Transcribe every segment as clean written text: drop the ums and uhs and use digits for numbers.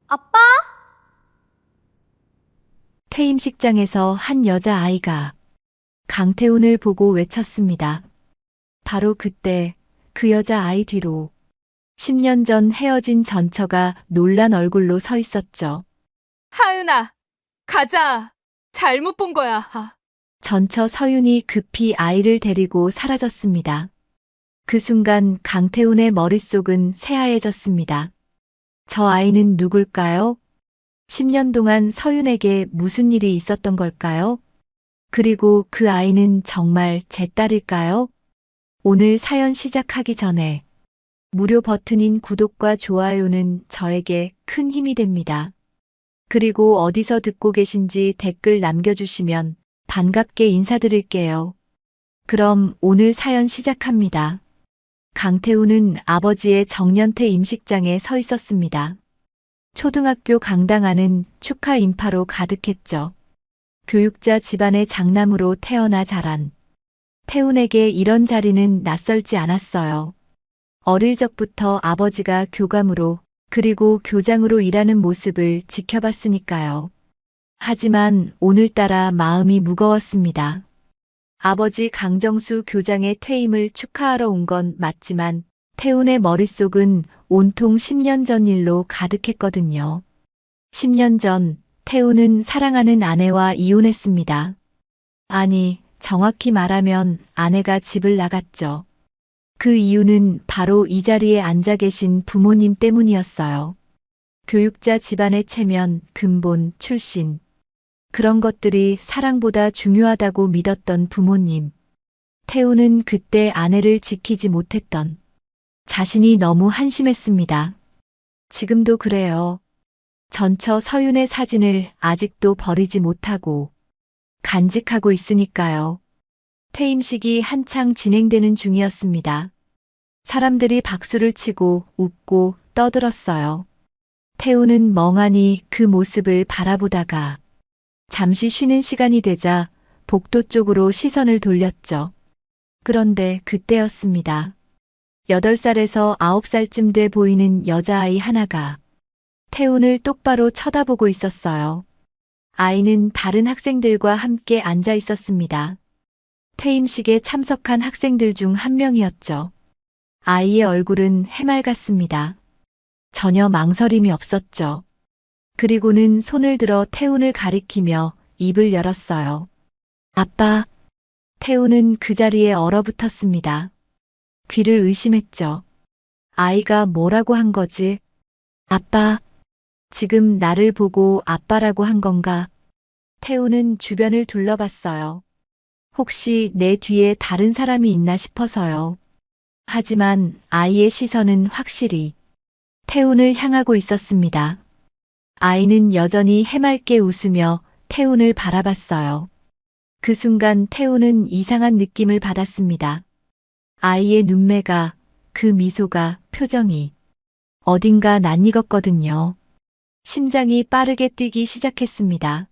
아빠? 퇴임식장에서 한 여자아이가 강태훈을 보고 외쳤습니다. 바로 그때 그 여자아이 뒤로 10년 전 헤어진 전처가 놀란 얼굴로 서 있었죠. 하은아, 가자. 잘못 본 거야. 전처 서윤이 급히 아이를 데리고 사라졌습니다. 그 순간 강태훈의 머릿속은 새하얘졌습니다. 저 아이는 누굴까요? 10년 동안 서윤에게 무슨 일이 있었던 걸까요? 그리고 그 아이는 정말 제 딸일까요? 오늘 사연 시작하기 전에 무료 버튼인 구독과 좋아요는 저에게 큰 힘이 됩니다. 그리고 어디서 듣고 계신지 댓글 남겨주시면 반갑게 인사드릴게요. 그럼 오늘 사연 시작합니다. 강태훈은 아버지의 정년퇴 임식장에 서 있었습니다. 초등학교 강당 안은 축하 인파로 가득했죠. 교육자 집안의 장남으로 태어나 자란 태훈에게 이런 자리는 낯설지 않았어요. 어릴 적부터 아버지가 교감으로 그리고 교장으로 일하는 모습을 지켜봤으니까요. 하지만 오늘따라 마음이 무거웠습니다. 아버지 강정수 교장의 퇴임을 축하하러 온 건 맞지만 태훈의 머릿속은 온통 10년 전 일로 가득했거든요. 10년 전 태훈은 사랑하는 아내와 이혼했습니다. 아니, 정확히 말하면 아내가 집을 나갔죠. 그 이유는 바로 이 자리에 앉아 계신 부모님 때문이었어요. 교육자 집안의 체면, 근본, 출신. 그런 것들이 사랑보다 중요하다고 믿었던 부모님. 태훈은 그때 아내를 지키지 못했던 자신이 너무 한심했습니다. 지금도 그래요. 전처 서윤의 사진을 아직도 버리지 못하고 간직하고 있으니까요. 퇴임식이 한창 진행되는 중이었습니다. 사람들이 박수를 치고 웃고 떠들었어요. 태훈은 멍하니 그 모습을 바라보다가 잠시 쉬는 시간이 되자 복도 쪽으로 시선을 돌렸죠. 그런데 그때였습니다. 8살에서 9살쯤 돼 보이는 여자아이 하나가 태훈을 똑바로 쳐다보고 있었어요. 아이는 다른 학생들과 함께 앉아 있었습니다. 퇴임식에 참석한 학생들 중 한 명이었죠. 아이의 얼굴은 해맑았습니다. 전혀 망설임이 없었죠. 그리고는 손을 들어 태훈을 가리키며 입을 열었어요. 아빠. 태훈은 그 자리에 얼어붙었습니다. 귀를 의심했죠. 아이가 뭐라고 한 거지? 아빠. 지금 나를 보고 아빠라고 한 건가? 태훈은 주변을 둘러봤어요. 혹시 내 뒤에 다른 사람이 있나 싶어서요. 하지만 아이의 시선은 확실히 태훈을 향하고 있었습니다. 아이는 여전히 해맑게 웃으며 태훈을 바라봤어요. 그 순간 태훈은 이상한 느낌을 받았습니다. 아이의 눈매가, 그 미소가, 표정이 어딘가 낯익었거든요. 심장이 빠르게 뛰기 시작했습니다.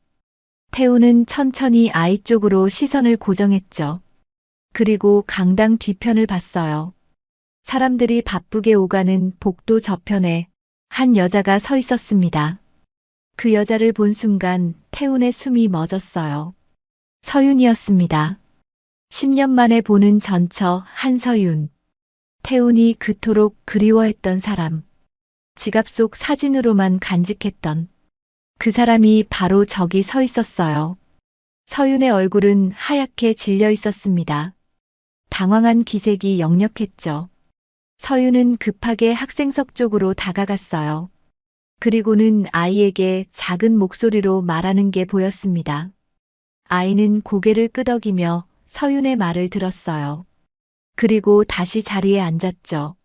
태훈은 천천히 아이 쪽으로 시선을 고정했죠. 그리고 강당 뒤편을 봤어요. 사람들이 바쁘게 오가는 복도 저편에 한 여자가 서 있었습니다. 그 여자를 본 순간 태훈의 숨이 멎었어요. 서윤이었습니다. 10년 만에 보는 전처 한서윤. 태훈이 그토록 그리워했던 사람. 지갑 속 사진으로만 간직했던 그 사람이 바로 저기 서 있었어요. 서윤의 얼굴은 하얗게 질려 있었습니다. 당황한 기색이 역력했죠. 서윤은 급하게 학생석 쪽으로 다가갔어요. 그리고는 아이에게 작은 목소리로 말하는 게 보였습니다. 아이는 고개를 끄덕이며 서윤의 말을 들었어요. 그리고 다시 자리에 앉았죠.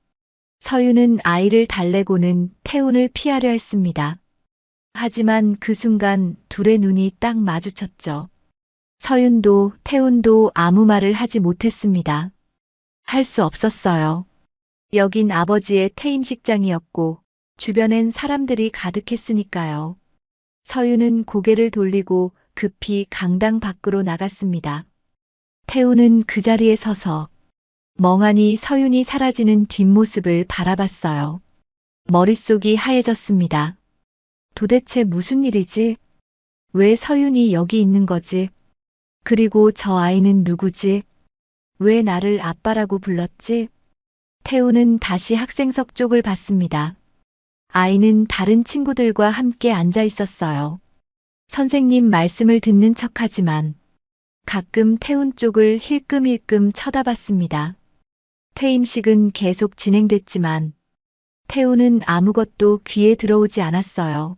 서윤은 아이를 달래고는 태훈을 피하려 했습니다. 하지만 그 순간 둘의 눈이 딱 마주쳤죠. 서윤도 태훈도 아무 말을 하지 못했습니다. 할 수 없었어요. 여긴 아버지의 퇴임식장이었고 주변엔 사람들이 가득했으니까요. 서윤은 고개를 돌리고 급히 강당 밖으로 나갔습니다. 태훈은 그 자리에 서서 멍하니 서윤이 사라지는 뒷모습을 바라봤어요. 머릿속이 하얘졌습니다. 도대체 무슨 일이지? 왜 서윤이 여기 있는 거지? 그리고 저 아이는 누구지? 왜 나를 아빠라고 불렀지? 태우는 다시 학생석 쪽을 봤습니다. 아이는 다른 친구들과 함께 앉아 있었어요. 선생님 말씀을 듣는 척하지만 가끔 태훈 쪽을 힐끔힐끔 쳐다봤습니다. 퇴임식은 계속 진행됐지만 태훈은 아무것도 귀에 들어오지 않았어요.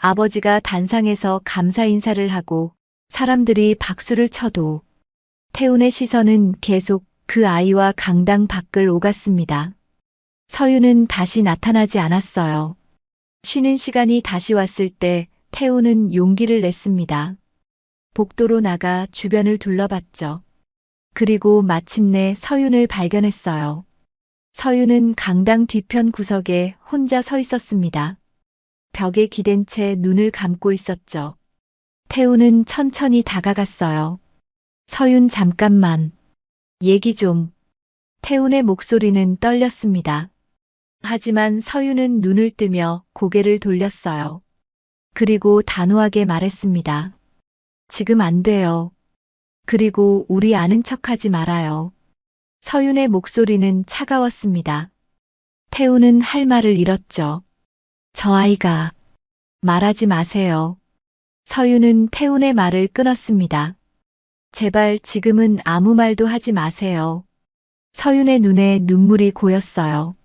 아버지가 단상에서 감사 인사를 하고 사람들이 박수를 쳐도 태훈의 시선은 계속 그 아이와 강당 밖을 오갔습니다. 서윤은 다시 나타나지 않았어요. 쉬는 시간이 다시 왔을 때 태훈은 용기를 냈습니다. 복도로 나가 주변을 둘러봤죠. 그리고 마침내 서윤을 발견했어요. 서윤은 강당 뒤편 구석에 혼자 서 있었습니다. 벽에 기댄 채 눈을 감고 있었죠. 태훈은 천천히 다가갔어요. 서윤 잠깐만. 얘기 좀. 태훈의 목소리는 떨렸습니다. 하지만 서윤은 눈을 뜨며 고개를 돌렸어요. 그리고 단호하게 말했습니다. 지금 안 돼요. 그리고 우리 아는 척하지 말아요. 서윤의 목소리는 차가웠습니다. 태훈은 할 말을 잃었죠. 저 아이가. 말하지 마세요. 서윤은 태훈의 말을 끊었습니다. 제발 지금은 아무 말도 하지 마세요. 서윤의 눈에 눈물이 고였어요.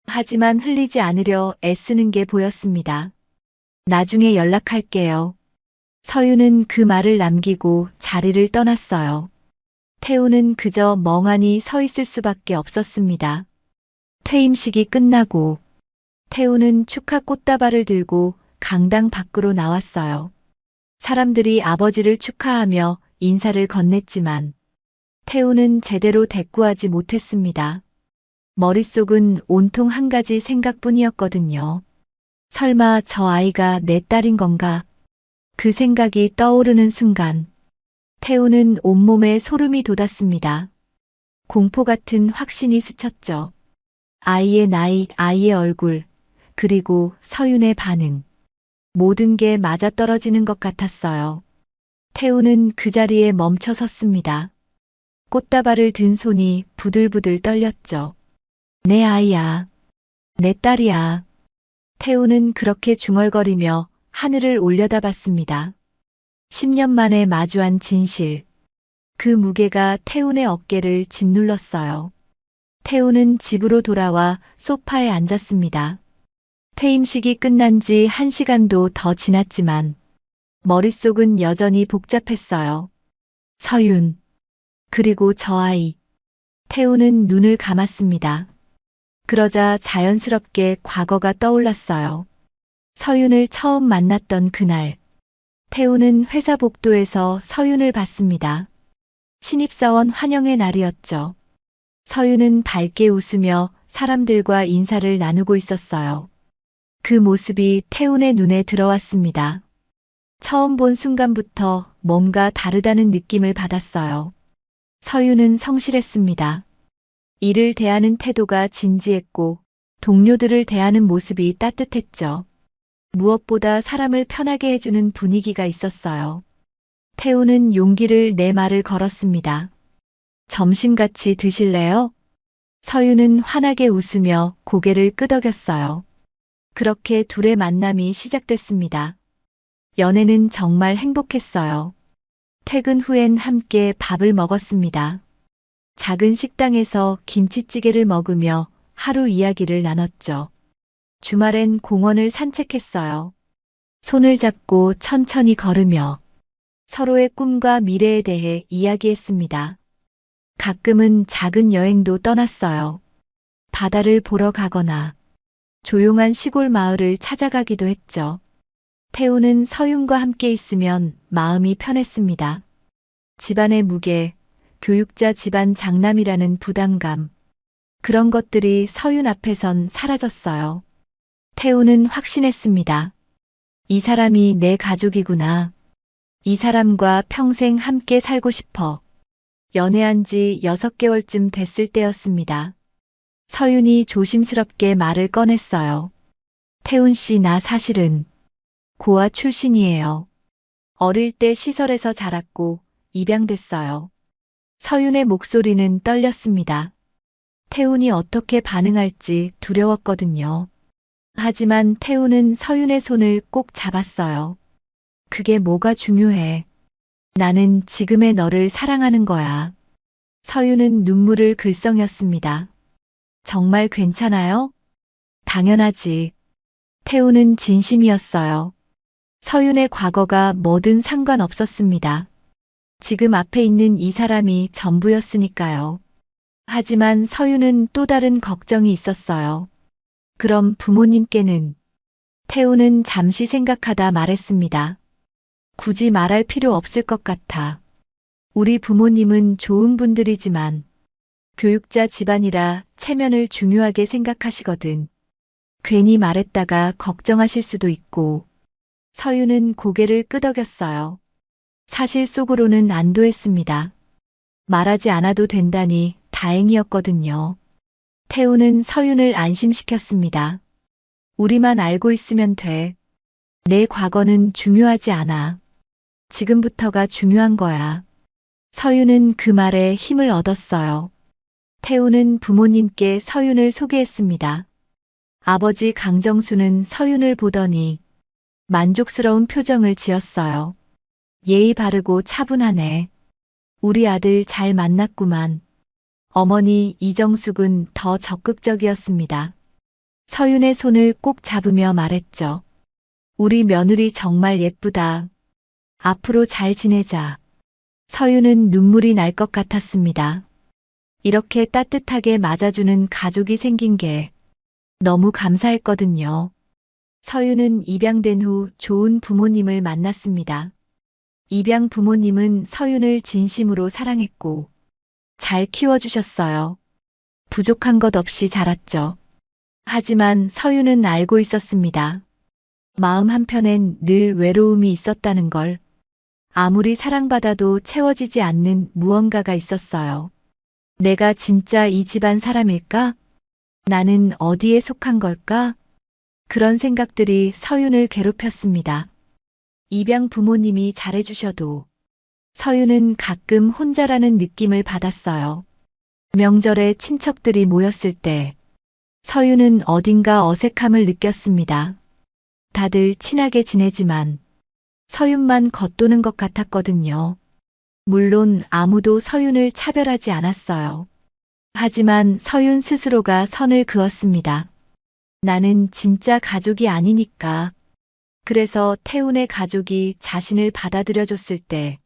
하지만 흘리지 않으려 애쓰는 게 보였습니다. 나중에 연락할게요. 서윤은 그 말을 남기고 자리를 떠났어요. 태훈은 그저 멍하니 서 있을 수밖에 없었습니다. 퇴임식이 끝나고 태훈은 축하 꽃다발을 들고 강당 밖으로 나왔어요. 사람들이 아버지를 축하하며 인사를 건넸지만 태훈은 제대로 대꾸하지 못했습니다. 머릿속은 온통 한 가지 생각뿐이었거든요. 설마 저 아이가 내 딸인 건가? 그 생각이 떠오르는 순간 태훈은 온몸에 소름이 돋았습니다. 공포 같은 확신이 스쳤죠. 아이의 나이, 아이의 얼굴, 그리고 서윤의 반응. 모든 게 맞아떨어지는 것 같았어요. 태훈은 그 자리에 멈춰 섰습니다. 꽃다발을 든 손이 부들부들 떨렸죠. 내 아이야. 내 딸이야. 태훈은 그렇게 중얼거리며 하늘을 올려다봤습니다. 10년 만에 마주한 진실. 그 무게가 태훈의 어깨를 짓눌렀어요. 태훈은 집으로 돌아와 소파에 앉았습니다. 퇴임식이 끝난 지 1시간도 더 지났지만 머릿속은 여전히 복잡했어요. 서윤. 그리고 저 아이. 태훈은 눈을 감았습니다. 그러자 자연스럽게 과거가 떠올랐어요. 서윤을 처음 만났던 그날. 태훈은 회사 복도에서 서윤을 봤습니다. 신입사원 환영의 날이었죠. 서윤은 밝게 웃으며 사람들과 인사를 나누고 있었어요. 그 모습이 태훈의 눈에 들어왔습니다. 처음 본 순간부터 뭔가 다르다는 느낌을 받았어요. 서윤은 성실했습니다. 일을 대하는 태도가 진지했고 동료들을 대하는 모습이 따뜻했죠. 무엇보다 사람을 편하게 해주는 분위기가 있었어요. 태훈은 용기를 내 말을 걸었습니다. 점심 같이 드실래요? 서윤은 환하게 웃으며 고개를 끄덕였어요. 그렇게 둘의 만남이 시작됐습니다. 연애는 정말 행복했어요. 퇴근 후엔 함께 밥을 먹었습니다. 작은 식당에서 김치찌개를 먹으며 하루 이야기를 나눴죠. 주말엔 공원을 산책했어요. 손을 잡고 천천히 걸으며 서로의 꿈과 미래에 대해 이야기했습니다. 가끔은 작은 여행도 떠났어요. 바다를 보러 가거나 조용한 시골 마을을 찾아가기도 했죠. 태훈은 서윤과 함께 있으면 마음이 편했습니다. 집안의 무게, 교육자 집안 장남이라는 부담감, 그런 것들이 서윤 앞에선 사라졌어요. 태훈은 확신했습니다. 이 사람이 내 가족이구나. 이 사람과 평생 함께 살고 싶어. 연애한 지 6개월쯤 됐을 때였습니다. 서윤이 조심스럽게 말을 꺼냈어요. 태훈 씨, 나 사실은 고아 출신이에요. 어릴 때 시설에서 자랐고 입양됐어요. 서윤의 목소리는 떨렸습니다. 태훈이 어떻게 반응할지 두려웠거든요. 하지만 태훈은 서윤의 손을 꼭 잡았어요. 그게 뭐가 중요해. 나는 지금의 너를 사랑하는 거야. 서윤은 눈물을 글썽였습니다. 정말 괜찮아요? 당연하지. 태훈은 진심이었어요. 서윤의 과거가 뭐든 상관없었습니다. 지금 앞에 있는 이 사람이 전부였으니까요. 하지만 서윤은 또 다른 걱정이 있었어요. 그럼 부모님께는? 태훈은 잠시 생각하다 말했습니다. 굳이 말할 필요 없을 것 같아. 우리 부모님은 좋은 분들이지만 교육자 집안이라 체면을 중요하게 생각하시거든. 괜히 말했다가 걱정하실 수도 있고. 서윤은 고개를 끄덕였어요. 사실 속으로는 안도했습니다. 말하지 않아도 된다니 다행이었거든요. 태훈은 서윤을 안심시켰습니다. 우리만 알고 있으면 돼. 내 과거는 중요하지 않아. 지금부터가 중요한 거야. 서윤은 그 말에 힘을 얻었어요. 태훈은 부모님께 서윤을 소개했습니다. 아버지 강정수는 서윤을 보더니 만족스러운 표정을 지었어요. 예의 바르고 차분하네. 우리 아들 잘 만났구만. 어머니 이정숙은 더 적극적이었습니다. 서윤의 손을 꼭 잡으며 말했죠. 우리 며느리 정말 예쁘다. 앞으로 잘 지내자. 서윤은 눈물이 날 것 같았습니다. 이렇게 따뜻하게 맞아주는 가족이 생긴 게 너무 감사했거든요. 서윤은 입양된 후 좋은 부모님을 만났습니다. 입양 부모님은 서윤을 진심으로 사랑했고 잘 키워주셨어요. 부족한 것 없이 자랐죠. 하지만 서윤은 알고 있었습니다. 마음 한편엔 늘 외로움이 있었다는 걸. 아무리 사랑받아도 채워지지 않는 무언가가 있었어요. 내가 진짜 이 집안 사람일까? 나는 어디에 속한 걸까? 그런 생각들이 서윤을 괴롭혔습니다. 입양 부모님이 잘해주셔도 서윤은 가끔 혼자라는 느낌을 받았어요. 명절에 친척들이 모였을 때 서윤은 어딘가 어색함을 느꼈습니다. 다들 친하게 지내지만 서윤만 겉도는 것 같았거든요. 물론 아무도 서윤을 차별하지 않았어요. 하지만 서윤 스스로가 선을 그었습니다. 나는 진짜 가족이 아니니까. 그래서 태훈의 가족이 자신을 받아들여줬을 때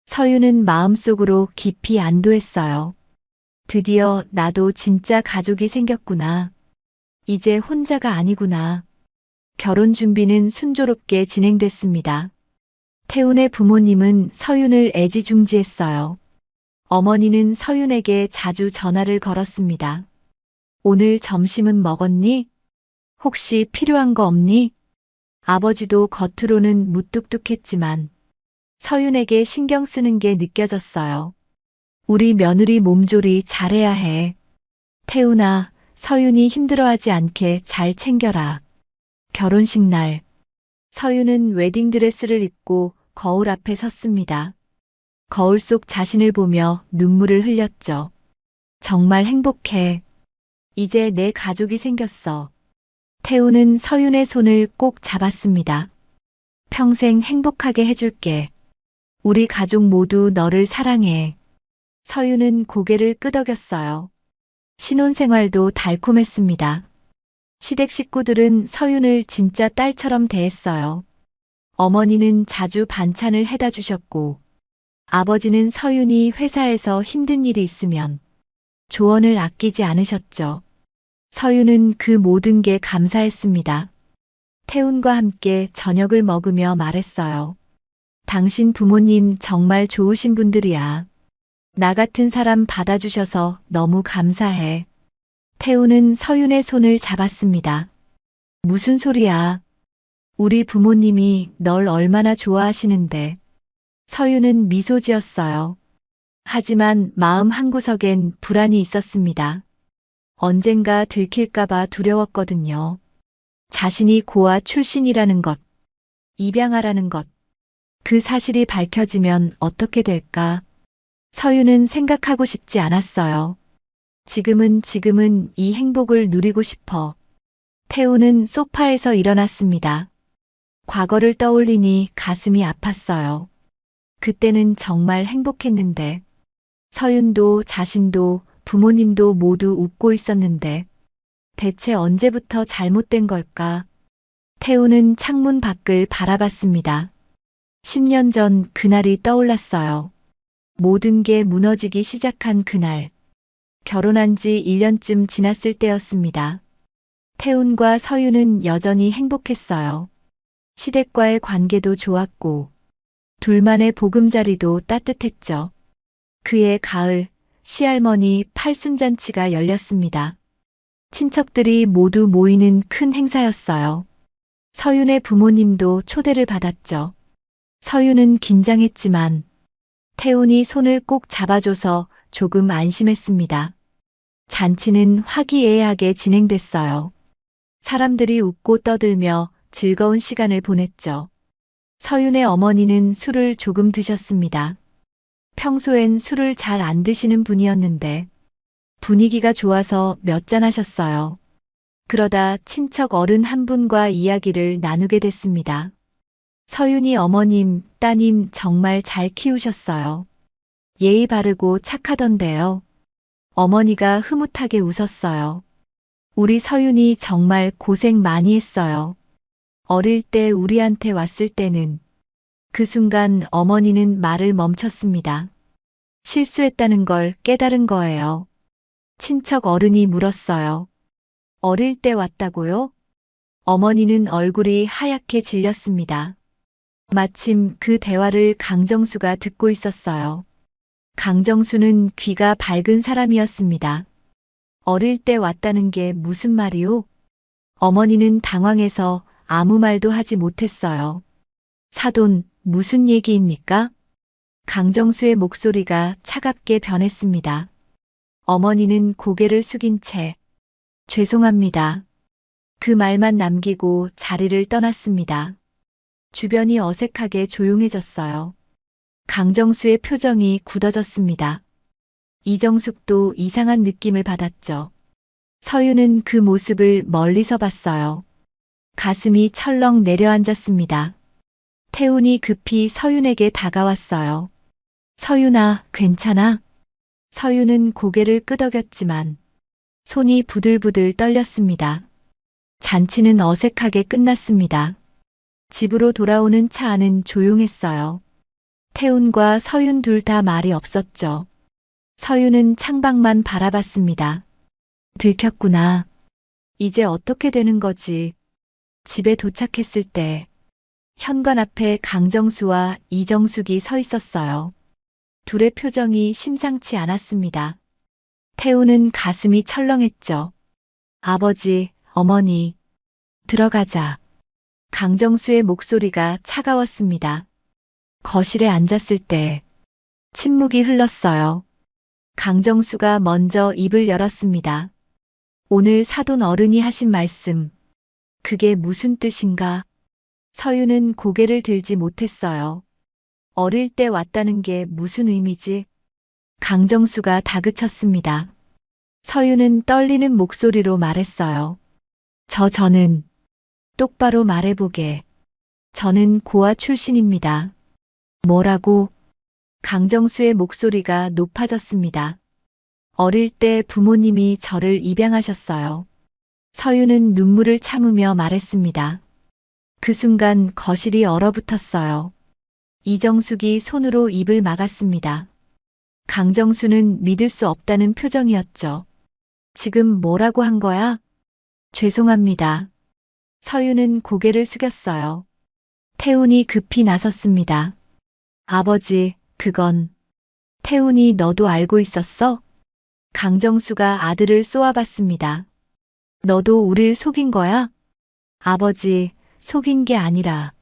서윤은 마음속으로 깊이 안도했어요. 드디어 나도 진짜 가족이 생겼구나. 이제 혼자가 아니구나. 결혼 준비는 순조롭게 진행됐습니다. 태훈의 부모님은 서윤을 애지중지했어요. 어머니는 서윤에게 자주 전화를 걸었습니다. 오늘 점심은 먹었니? 혹시 필요한 거 없니? 아버지도 겉으로는 무뚝뚝했지만 서윤에게 신경 쓰는 게 느껴졌어요. 우리 며느리 몸조리 잘해야 해. 태훈아, 서윤이 힘들어하지 않게 잘 챙겨라. 결혼식 날, 서윤은 웨딩드레스를 입고 거울 앞에 섰습니다. 거울 속 자신을 보며 눈물을 흘렸죠. 정말 행복해. 이제 내 가족이 생겼어. 태훈은 서윤의 손을 꼭 잡았습니다. 평생 행복하게 해줄게. 우리 가족 모두 너를 사랑해. 서윤은 고개를 끄덕였어요. 신혼생활도 달콤했습니다. 시댁 식구들은 서윤을 진짜 딸처럼 대했어요. 어머니는 자주 반찬을 해다 주셨고, 아버지는 서윤이 회사에서 힘든 일이 있으면 조언을 아끼지 않으셨죠. 서윤은 그 모든 게 감사했습니다. 태훈과 함께 저녁을 먹으며 말했어요. 당신 부모님 정말 좋으신 분들이야. 나 같은 사람 받아주셔서 너무 감사해. 태훈은 서윤의 손을 잡았습니다. 무슨 소리야? 우리 부모님이 널 얼마나 좋아하시는데. 서윤은 미소 지었어요. 하지만 마음 한구석엔 불안이 있었습니다. 언젠가 들킬까봐 두려웠거든요. 자신이 고아 출신이라는 것, 입양하라는 것. 그 사실이 밝혀지면 어떻게 될까? 서유는 생각하고 싶지 않았어요. 지금은 이 행복을 누리고 싶어. 태우는 소파에서 일어났습니다. 과거를 떠올리니 가슴이 아팠어요. 그때는 정말 행복했는데, 서윤도 자신도 부모님도 모두 웃고 있었는데, 대체 언제부터 잘못된 걸까? 태우는 창문 밖을 바라봤습니다. 10년 전 그날이 떠올랐어요. 모든 게 무너지기 시작한 그날. 결혼한 지 1년쯤 지났을 때였습니다. 태훈과 서유는 여전히 행복했어요. 시댁과의 관계도 좋았고, 둘만의 보금자리도 따뜻했죠. 그해 가을, 시할머니 팔순잔치가 열렸습니다. 친척들이 모두 모이는 큰 행사였어요. 서윤의 부모님도 초대를 받았죠. 서윤은 긴장했지만 태훈이 손을 꼭 잡아줘서 조금 안심했습니다. 잔치는 화기애애하게 진행됐어요. 사람들이 웃고 떠들며 즐거운 시간을 보냈죠. 서윤의 어머니는 술을 조금 드셨습니다. 평소엔 술을 잘 안 드시는 분이었는데 분위기가 좋아서 몇 잔 하셨어요. 그러다 친척 어른 한 분과 이야기를 나누게 됐습니다. 서윤이 어머님, 따님 정말 잘 키우셨어요. 예의 바르고 착하던데요. 어머니가 흐뭇하게 웃었어요. 우리 서윤이 정말 고생 많이 했어요. 어릴 때 우리한테 왔을 때는 그 순간 어머니는 말을 멈췄습니다. 실수했다는 걸 깨달은 거예요. 친척 어른이 물었어요. 어릴 때 왔다고요? 어머니는 얼굴이 하얗게 질렸습니다. 마침 그 대화를 강정수가 듣고 있었어요. 강정수는 귀가 밝은 사람이었습니다. 어릴 때 왔다는 게 무슨 말이오? 어머니는 당황해서 아무 말도 하지 못했어요. 사돈, 무슨 얘기입니까? 강정수의 목소리가 차갑게 변했습니다. 어머니는 고개를 숙인 채 죄송합니다. 그 말만 남기고 자리를 떠났습니다. 주변이 어색하게 조용해졌어요. 강정수의 표정이 굳어졌습니다. 이정숙도 이상한 느낌을 받았죠. 서유는 그 모습을 멀리서 봤어요. 가슴이 철렁 내려앉았습니다. 태훈이 급히 서윤에게 다가왔어요. 서윤아, 괜찮아? 서윤은 고개를 끄덕였지만 손이 부들부들 떨렸습니다. 잔치는 어색하게 끝났습니다. 집으로 돌아오는 차 안은 조용했어요. 태훈과 서윤 둘 다 말이 없었죠. 서윤은 창밖만 바라봤습니다. 들켰구나. 이제 어떻게 되는 거지? 집에 도착했을 때 현관 앞에 강정수와 이정숙이 서 있었어요. 둘의 표정이 심상치 않았습니다. 태우는 가슴이 철렁했죠. 아버지, 어머니, 들어가자. 강정수의 목소리가 차가웠습니다. 거실에 앉았을 때 침묵이 흘렀어요. 강정수가 먼저 입을 열었습니다. 오늘 사돈 어른이 하신 말씀, 그게 무슨 뜻인가? 서유는 고개를 들지 못했어요. 어릴 때 왔다는 게 무슨 의미지? 강정수가 다그쳤습니다. 서유는 떨리는 목소리로 말했어요. 저는 똑바로 말해보게. 저는 고아 출신입니다. 뭐라고? 강정수의 목소리가 높아졌습니다. 어릴 때 부모님이 저를 입양하셨어요. 서유는 눈물을 참으며 말했습니다. 그 순간 거실이 얼어붙었어요. 이정숙이 손으로 입을 막았습니다. 강정수는 믿을 수 없다는 표정이었죠. 지금 뭐라고 한 거야? 죄송합니다. 서유는 고개를 숙였어요. 태훈이 급히 나섰습니다. 아버지, 그건. 태훈이 너도 알고 있었어? 강정수가 아들을 쏘아봤습니다. 너도 우릴 속인 거야? 아버지, 속인 게 아니라.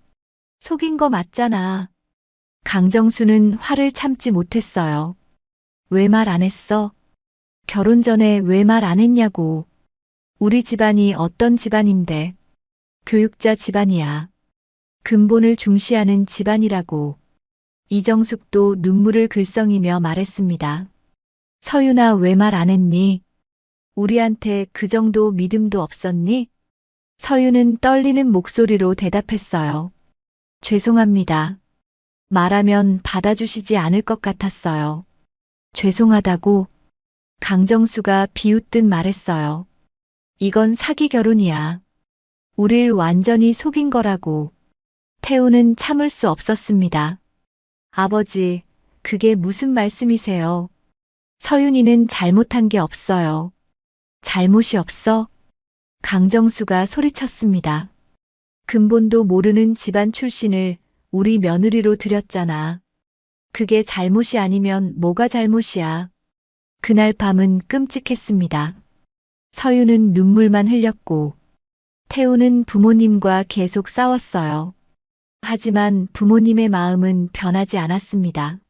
속인 거 맞잖아. 강정수는 화를 참지 못했어요. 왜 말 안 했어? 결혼 전에 왜 말 안 했냐고. 우리 집안이 어떤 집안인데. 교육자 집안이야. 근본을 중시하는 집안이라고. 이정숙도 눈물을 글썽이며 말했습니다. 서윤아, 왜 말 안 했니? 우리한테 그 정도 믿음도 없었니? 서윤은 떨리는 목소리로 대답했어요. 죄송합니다. 말하면 받아주시지 않을 것 같았어요. 죄송하다고 강정수가 비웃듯 말했어요. 이건 사기 결혼이야. 우릴 완전히 속인 거라고. 태우는 참을 수 없었습니다. 아버지, 그게 무슨 말씀이세요? 서윤이는 잘못한 게 없어요. 잘못이 없어? 강정수가 소리쳤습니다. 근본도 모르는 집안 출신을 우리 며느리로 들였잖아. 그게 잘못이 아니면 뭐가 잘못이야. 그날 밤은 끔찍했습니다. 서윤은 눈물만 흘렸고 태우는 부모님과 계속 싸웠어요. 하지만 부모님의 마음은 변하지 않았습니다.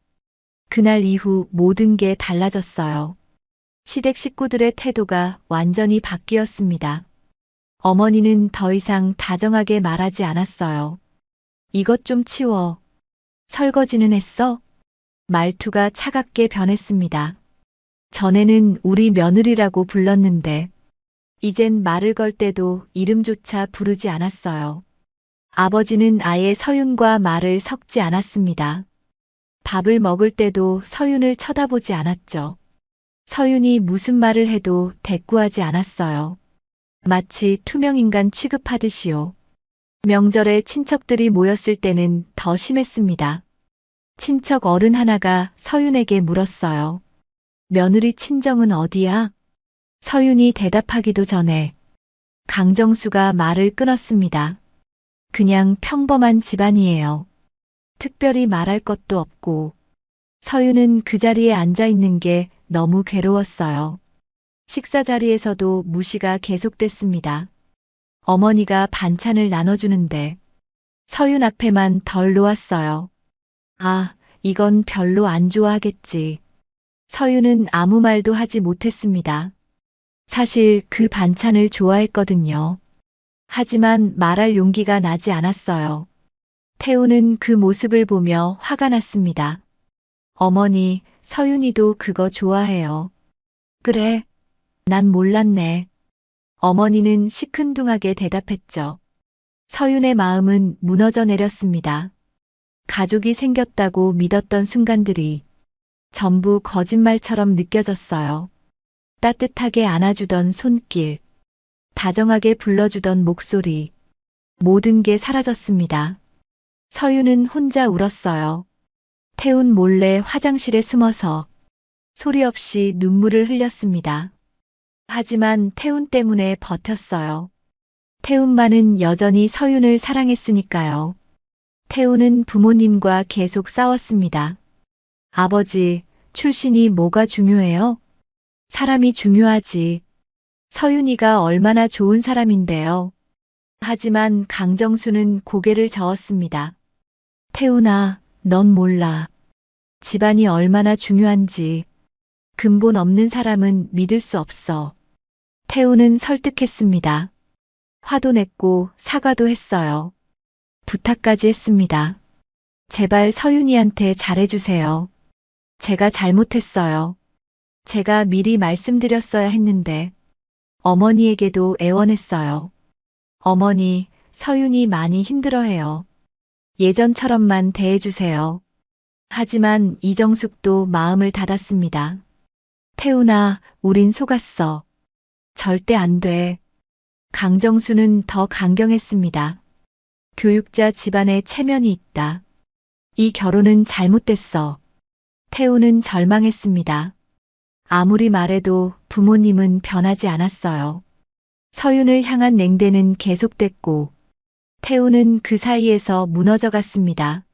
그날 이후 모든 게 달라졌어요. 시댁 식구들의 태도가 완전히 바뀌었습니다. 어머니는 더 이상 다정하게 말하지 않았어요. 이것 좀 치워. 설거지는 했어? 말투가 차갑게 변했습니다. 전에는 우리 며느리라고 불렀는데 이젠 말을 걸 때도 이름조차 부르지 않았어요. 아버지는 아예 서윤과 말을 섞지 않았습니다. 밥을 먹을 때도 서윤을 쳐다보지 않았죠. 서윤이 무슨 말을 해도 대꾸하지 않았어요. 마치 투명인간 취급하듯이요. 명절에 친척들이 모였을 때는 더 심했습니다. 친척 어른 하나가 서윤에게 물었어요. 며느리 친정은 어디야? 서윤이 대답하기도 전에 강정수가 말을 끊었습니다. 그냥 평범한 집안이에요. 특별히 말할 것도 없고. 서윤은 그 자리에 앉아 있는 게 너무 괴로웠어요. 식사 자리에서도 무시가 계속됐습니다. 어머니가 반찬을 나눠주는데 서윤 앞에만 덜 놓았어요. 아, 이건 별로 안 좋아하겠지. 서윤은 아무 말도 하지 못했습니다. 사실 그 반찬을 좋아했거든요. 하지만 말할 용기가 나지 않았어요. 태우는 그 모습을 보며 화가 났습니다. 어머니, 서윤이도 그거 좋아해요. 그래? 난 몰랐네. 어머니는 시큰둥하게 대답했죠. 서윤의 마음은 무너져 내렸습니다. 가족이 생겼다고 믿었던 순간들이 전부 거짓말처럼 느껴졌어요. 따뜻하게 안아주던 손길, 다정하게 불러주던 목소리, 모든 게 사라졌습니다. 서윤은 혼자 울었어요. 태운 몰래 화장실에 숨어서 소리 없이 눈물을 흘렸습니다. 하지만 태운 때문에 버텼어요. 태운만은 여전히 서윤을 사랑했으니까요. 태운은 부모님과 계속 싸웠습니다. 아버지, 출신이 뭐가 중요해요? 사람이 중요하지. 서윤이가 얼마나 좋은 사람인데요. 하지만 강정수는 고개를 저었습니다. 태운아, 넌 몰라. 집안이 얼마나 중요한지. 근본 없는 사람은 믿을 수 없어. 태우는 설득했습니다. 화도 냈고 사과도 했어요. 부탁까지 했습니다. 제발 서윤이한테 잘해주세요. 제가 잘못했어요. 제가 미리 말씀드렸어야 했는데. 어머니에게도 애원했어요. 어머니, 서윤이 많이 힘들어해요. 예전처럼만 대해주세요. 하지만 이정숙도 마음을 닫았습니다. 태훈아, 우린 속았어. 절대 안 돼. 강정수는 더 강경했습니다. 교육자 집안에 체면이 있다. 이 결혼은 잘못됐어. 태훈은 절망했습니다. 아무리 말해도 부모님은 변하지 않았어요. 서윤을 향한 냉대는 계속됐고 태훈은 그 사이에서 무너져 갔습니다.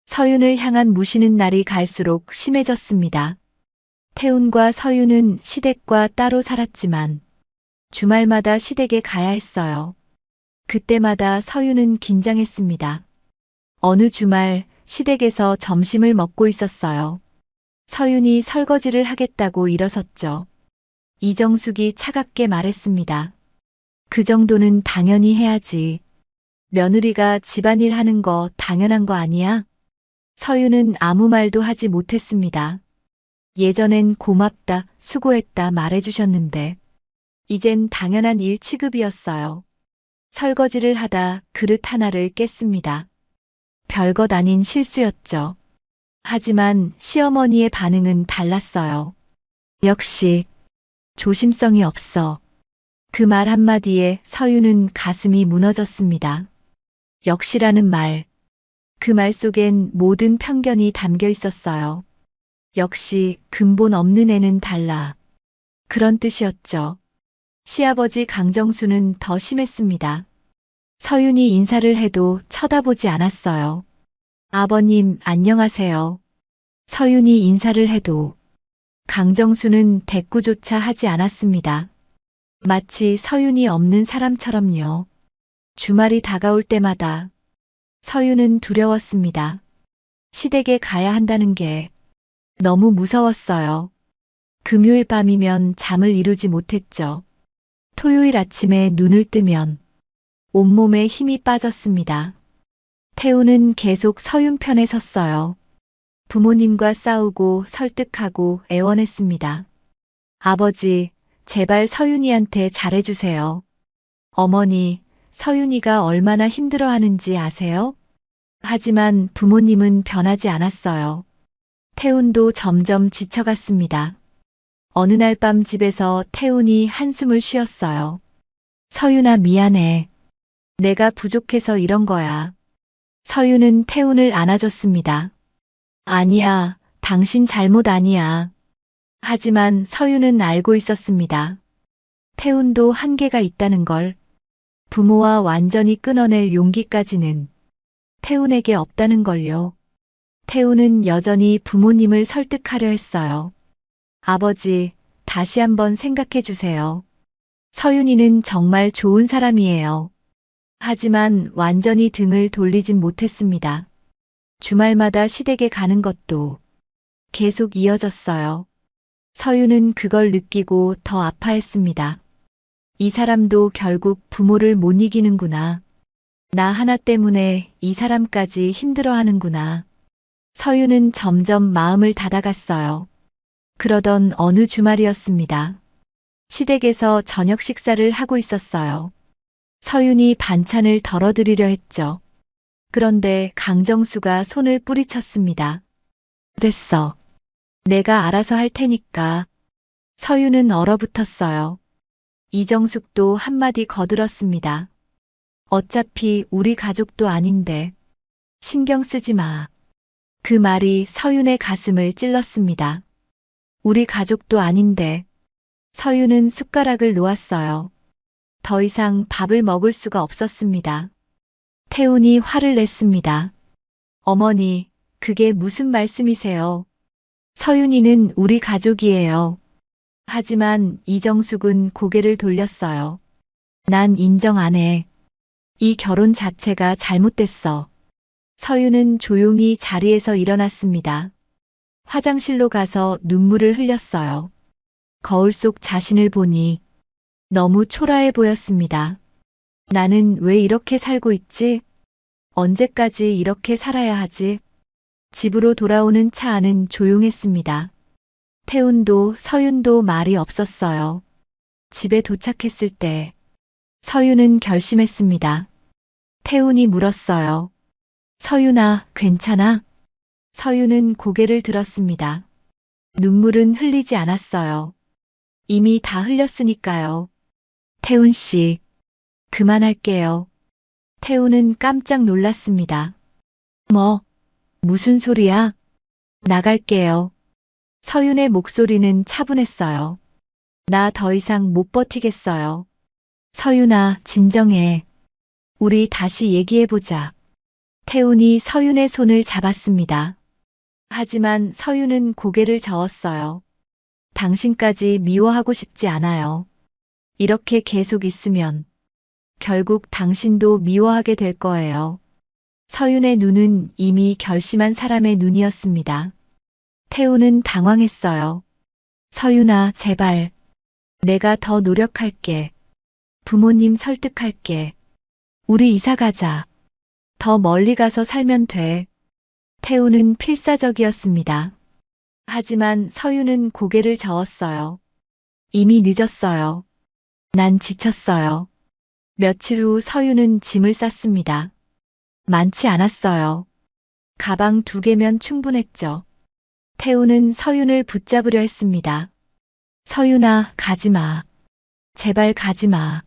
서윤을 향한 무시는 날이 갈수록 심해졌습니다. 태훈과 서윤은 시댁과 따로 살았지만 주말마다 시댁에 가야 했어요. 그때마다 서윤은 긴장했습니다. 어느 주말 시댁에서 점심을 먹고 있었어요. 서윤이 설거지를 하겠다고 일어섰죠. 이정숙이 차갑게 말했습니다. 그 정도는 당연히 해야지. 며느리가 집안일 하는 거 당연한 거 아니야? 서유는 아무 말도 하지 못했습니다. 예전엔 고맙다, 수고했다 말해주셨는데, 이젠 당연한 일 취급이었어요. 설거지를 하다 그릇 하나를 깼습니다. 별것 아닌 실수였죠. 하지만 시어머니의 반응은 달랐어요. 역시 조심성이 없어. 그 말 한마디에 서유는 가슴이 무너졌습니다. 역시라는 말. 그 말 속엔 모든 편견이 담겨 있었어요. 역시 근본 없는 애는 달라. 그런 뜻이었죠. 시아버지 강정수는 더 심했습니다. 서윤이 인사를 해도 쳐다보지 않았어요. 아버님, 안녕하세요. 서윤이 인사를 해도 강정수는 대꾸조차 하지 않았습니다. 마치 서윤이 없는 사람처럼요. 주말이 다가올 때마다 서윤은 두려웠습니다. 시댁에 가야 한다는 게 너무 무서웠어요. 금요일 밤이면 잠을 이루지 못했죠. 토요일 아침에 눈을 뜨면 온몸에 힘이 빠졌습니다. 태우는 계속 서윤 편에 섰어요. 부모님과 싸우고 설득하고 애원했습니다. 아버지, 제발 서윤이한테 잘해주세요. 어머니, 서윤이가 얼마나 힘들어하는지 아세요? 하지만 부모님은 변하지 않았어요. 태훈도 점점 지쳐갔습니다. 어느 날 밤 집에서 태훈이 한숨을 쉬었어요. 서윤아, 미안해. 내가 부족해서 이런 거야. 서윤은 태훈을 안아줬습니다. 아니야, 당신 잘못 아니야. 하지만 서윤은 알고 있었습니다. 태훈도 한계가 있다는 걸. 부모와 완전히 끊어낼 용기까지는 태훈에게 없다는 걸요. 태훈은 여전히 부모님을 설득하려 했어요. 아버지, 다시 한번 생각해 주세요. 서윤이는 정말 좋은 사람이에요. 하지만 완전히 등을 돌리진 못했습니다. 주말마다 시댁에 가는 것도 계속 이어졌어요. 서윤은 그걸 느끼고 더 아파했습니다. 이 사람도 결국 부모를 못 이기는구나. 나 하나 때문에 이 사람까지 힘들어하는구나. 서윤은 점점 마음을 닫아갔어요. 그러던 어느 주말이었습니다. 시댁에서 저녁 식사를 하고 있었어요. 서윤이 반찬을 덜어드리려 했죠. 그런데 강정수가 손을 뿌리쳤습니다. 됐어. 내가 알아서 할 테니까. 서윤은 얼어붙었어요. 이정숙도 한마디 거들었습니다. 어차피 우리 가족도 아닌데. 신경 쓰지 마. 그 말이 서윤의 가슴을 찔렀습니다. 우리 가족도 아닌데. 서윤은 숟가락을 놓았어요. 더 이상 밥을 먹을 수가 없었습니다. 태훈이 화를 냈습니다. 어머니, 그게 무슨 말씀이세요? 서윤이는 우리 가족이에요. 하지만 이정숙은 고개를 돌렸어요. 난 인정 안 해. 이 결혼 자체가 잘못됐어. 서윤은 조용히 자리에서 일어났습니다. 화장실로 가서 눈물을 흘렸어요. 거울 속 자신을 보니 너무 초라해 보였습니다. 나는 왜 이렇게 살고 있지? 언제까지 이렇게 살아야 하지? 집으로 돌아오는 차 안은 조용했습니다. 태훈도 서윤도 말이 없었어요. 집에 도착했을 때 서윤은 결심했습니다. 태훈이 물었어요. 서윤아, 괜찮아? 서윤은 고개를 들었습니다. 눈물은 흘리지 않았어요. 이미 다 흘렸으니까요. 태훈 씨, 그만할게요. 태훈은 깜짝 놀랐습니다. 무슨 소리야? 나갈게요. 서윤의 목소리는 차분했어요. 나 더 이상 못 버티겠어요. 서윤아, 진정해. 우리 다시 얘기해보자. 태훈이 서윤의 손을 잡았습니다. 하지만 서윤은 고개를 저었어요. 당신까지 미워하고 싶지 않아요. 이렇게 계속 있으면 결국 당신도 미워하게 될 거예요. 서윤의 눈은 이미 결심한 사람의 눈이었습니다. 태훈은 당황했어요. 서윤아, 제발. 내가 더 노력할게. 부모님 설득할게. 우리 이사 가자. 더 멀리 가서 살면 돼. 태우는 필사적이었습니다. 하지만 서유는 고개를 저었어요. 이미 늦었어요. 난 지쳤어요. 며칠 후 서유는 짐을 쌌습니다. 많지 않았어요. 가방 2개면 충분했죠. 태우는 서윤을 붙잡으려 했습니다. 서윤아, 가지 마. 제발 가지 마.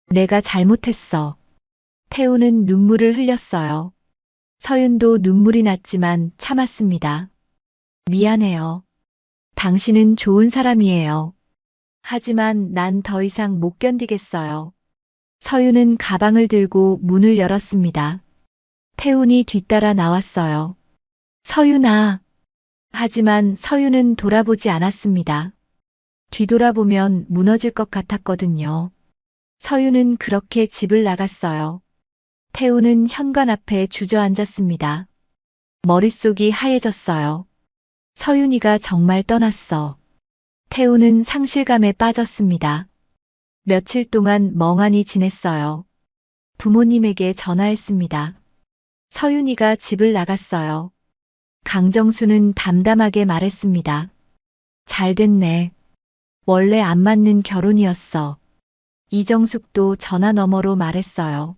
내가 잘못했어. 태우는 눈물을 흘렸어요. 서윤도 눈물이 났지만 참았습니다. 미안해요. 당신은 좋은 사람이에요. 하지만 난 더 이상 못 견디겠어요. 서윤은 가방을 들고 문을 열었습니다. 태훈이 뒤따라 나왔어요. 서윤아. 하지만 서윤은 돌아보지 않았습니다. 뒤돌아보면 무너질 것 같았거든요. 서윤은 그렇게 집을 나갔어요. 태훈은 현관 앞에 주저앉았습니다. 머릿속이 하얘졌어요. 서윤이가 정말 떠났어. 태훈은 상실감에 빠졌습니다. 며칠 동안 멍하니 지냈어요. 부모님에게 전화했습니다. 서윤이가 집을 나갔어요. 강정수는 담담하게 말했습니다. 잘 됐네. 원래 안 맞는 결혼이었어. 이정숙도 전화 너머로 말했어요.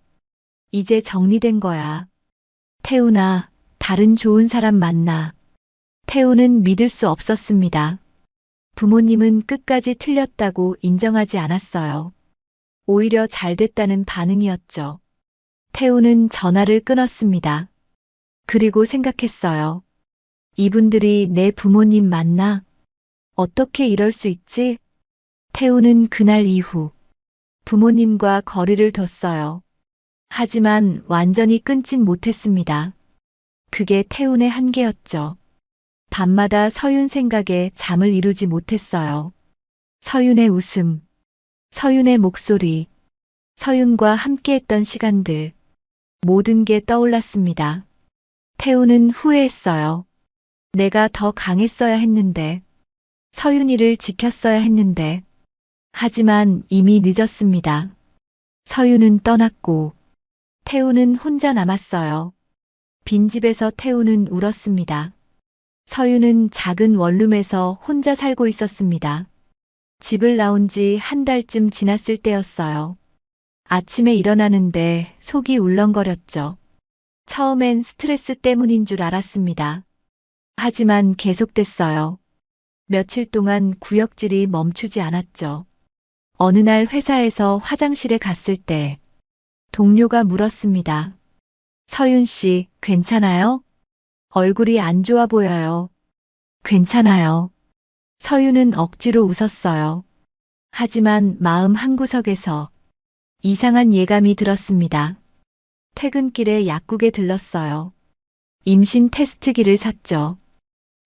이제 정리된 거야. 태훈아, 다른 좋은 사람 만나. 태훈은 믿을 수 없었습니다. 부모님은 끝까지 틀렸다고 인정하지 않았어요. 오히려 잘 됐다는 반응이었죠. 태훈은 전화를 끊었습니다. 그리고 생각했어요. 이분들이 내 부모님 맞나? 어떻게 이럴 수 있지? 태훈은 그날 이후 부모님과 거리를 뒀어요. 하지만 완전히 끊진 못했습니다. 그게 태훈의 한계였죠. 밤마다 서윤 생각에 잠을 이루지 못했어요. 서윤의 웃음, 서윤의 목소리, 서윤과 함께했던 시간들, 모든 게 떠올랐습니다. 태훈은 후회했어요. 내가 더 강했어야 했는데, 서윤이를 지켰어야 했는데, 하지만 이미 늦었습니다. 서윤은 떠났고, 태훈은 혼자 남았어요. 빈집에서 태훈은 울었습니다. 서윤은 작은 원룸에서 혼자 살고 있었습니다. 집을 나온 지 1달쯤 지났을 때였어요. 아침에 일어나는데 속이 울렁거렸죠. 처음엔 스트레스 때문인 줄 알았습니다. 하지만 계속됐어요. 며칠 동안 구역질이 멈추지 않았죠. 어느 날 회사에서 화장실에 갔을 때 동료가 물었습니다. 서윤 씨, 괜찮아요? 얼굴이 안 좋아 보여요. 괜찮아요. 서윤은 억지로 웃었어요. 하지만 마음 한구석에서 이상한 예감이 들었습니다. 퇴근길에 약국에 들렀어요. 임신 테스트기를 샀죠.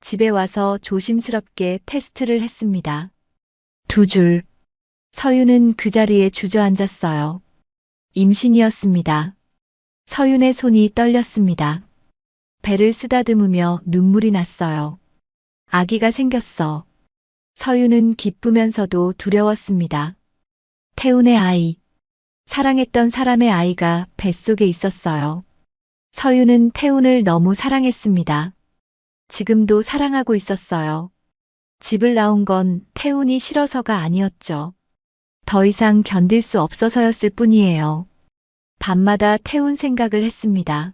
집에 와서 조심스럽게 테스트를 했습니다. 2줄. 서윤은 그 자리에 주저앉았어요. 임신이었습니다. 서윤의 손이 떨렸습니다. 배를 쓰다듬으며 눈물이 났어요. 아기가 생겼어. 서윤은 기쁘면서도 두려웠습니다. 태훈의 아이. 사랑했던 사람의 아이가 뱃속에 있었어요. 서윤은 태훈을 너무 사랑했습니다. 지금도 사랑하고 있었어요. 집을 나온 건 태훈이 싫어서가 아니었죠. 더 이상 견딜 수 없어서였을 뿐이에요. 밤마다 태훈 생각을 했습니다.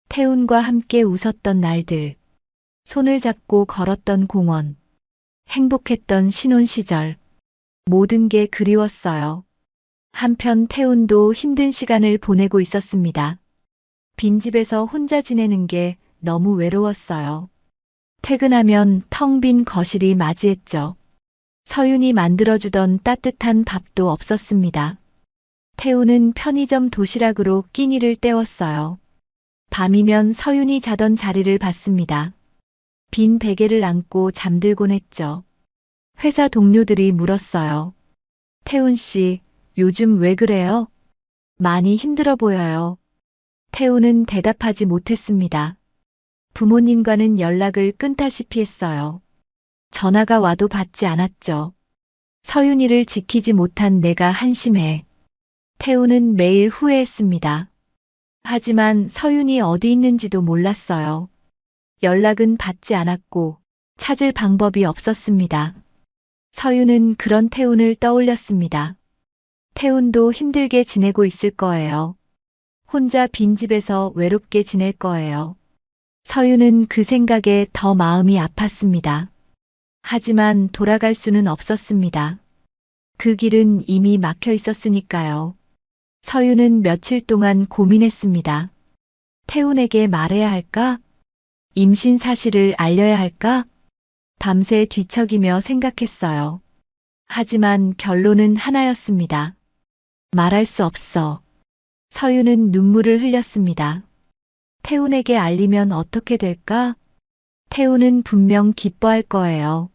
태훈과 함께 웃었던 날들, 손을 잡고 걸었던 공원, 행복했던 신혼 시절, 모든 게 그리웠어요. 한편 태훈도 힘든 시간을 보내고 있었습니다. 빈집에서 혼자 지내는 게 너무 외로웠어요. 퇴근하면 텅 빈 거실이 맞이했죠. 서윤이 만들어주던 따뜻한 밥도 없었습니다. 태훈은 편의점 도시락으로 끼니를 때웠어요. 밤이면 서윤이 자던 자리를 봤습니다. 빈 베개를 안고 잠들곤 했죠. 회사 동료들이 물었어요. 태훈 씨, 요즘 왜 그래요? 많이 힘들어 보여요. 태훈은 대답하지 못했습니다. 부모님과는 연락을 끊다시피 했어요. 전화가 와도 받지 않았죠. 서윤이를 지키지 못한 내가 한심해. 태우는 매일 후회했습니다. 하지만 서윤이 어디 있는지도 몰랐어요. 연락은 받지 않았고 찾을 방법이 없었습니다. 서윤은 그런 태훈을 떠올렸습니다. 태훈도 힘들게 지내고 있을 거예요. 혼자 빈집에서 외롭게 지낼 거예요. 서윤은 그 생각에 더 마음이 아팠습니다. 하지만 돌아갈 수는 없었습니다. 그 길은 이미 막혀 있었으니까요. 서윤은 며칠 동안 고민했습니다. 태훈에게 말해야 할까? 임신 사실을 알려야 할까? 밤새 뒤척이며 생각했어요. 하지만 결론은 하나였습니다. 말할 수 없어. 서윤은 눈물을 흘렸습니다. 태훈에게 알리면 어떻게 될까? 태훈은 분명 기뻐할 거예요.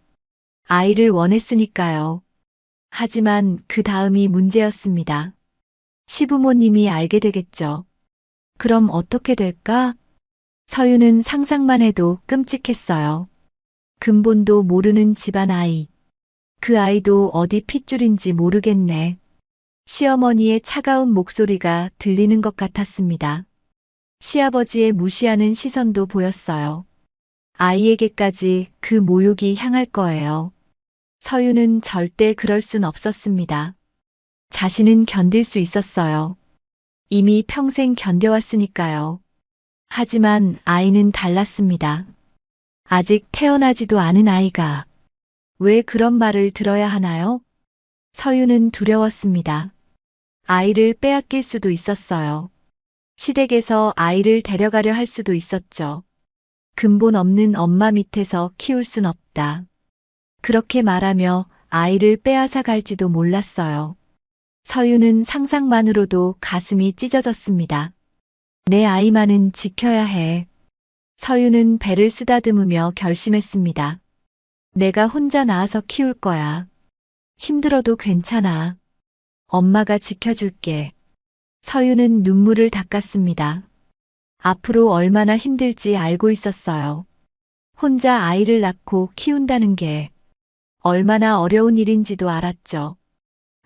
아이를 원했으니까요. 하지만 그 다음이 문제였습니다. 시부모님이 알게 되겠죠. 그럼 어떻게 될까? 서윤은 상상만 해도 끔찍했어요. 근본도 모르는 집안 아이. 그 아이도 어디 핏줄인지 모르겠네. 시어머니의 차가운 목소리가 들리는 것 같았습니다. 시아버지의 무시하는 시선도 보였어요. 아이에게까지 그 모욕이 향할 거예요. 서윤은 절대 그럴 순 없었습니다. 자신은 견딜 수 있었어요. 이미 평생 견뎌왔으니까요. 하지만 아이는 달랐습니다. 아직 태어나지도 않은 아이가 왜 그런 말을 들어야 하나요? 서윤은 두려웠습니다. 아이를 빼앗길 수도 있었어요. 시댁에서 아이를 데려가려 할 수도 있었죠. 근본 없는 엄마 밑에서 키울 순 없다. 그렇게 말하며 아이를 빼앗아 갈지도 몰랐어요. 서윤은 상상만으로도 가슴이 찢어졌습니다. 내 아이만은 지켜야 해. 서윤은 배를 쓰다듬으며 결심했습니다. 내가 혼자 낳아서 키울 거야. 힘들어도 괜찮아. 엄마가 지켜줄게. 서윤은 눈물을 닦았습니다. 앞으로 얼마나 힘들지 알고 있었어요. 혼자 아이를 낳고 키운다는 게 얼마나 어려운 일인지도 알았죠.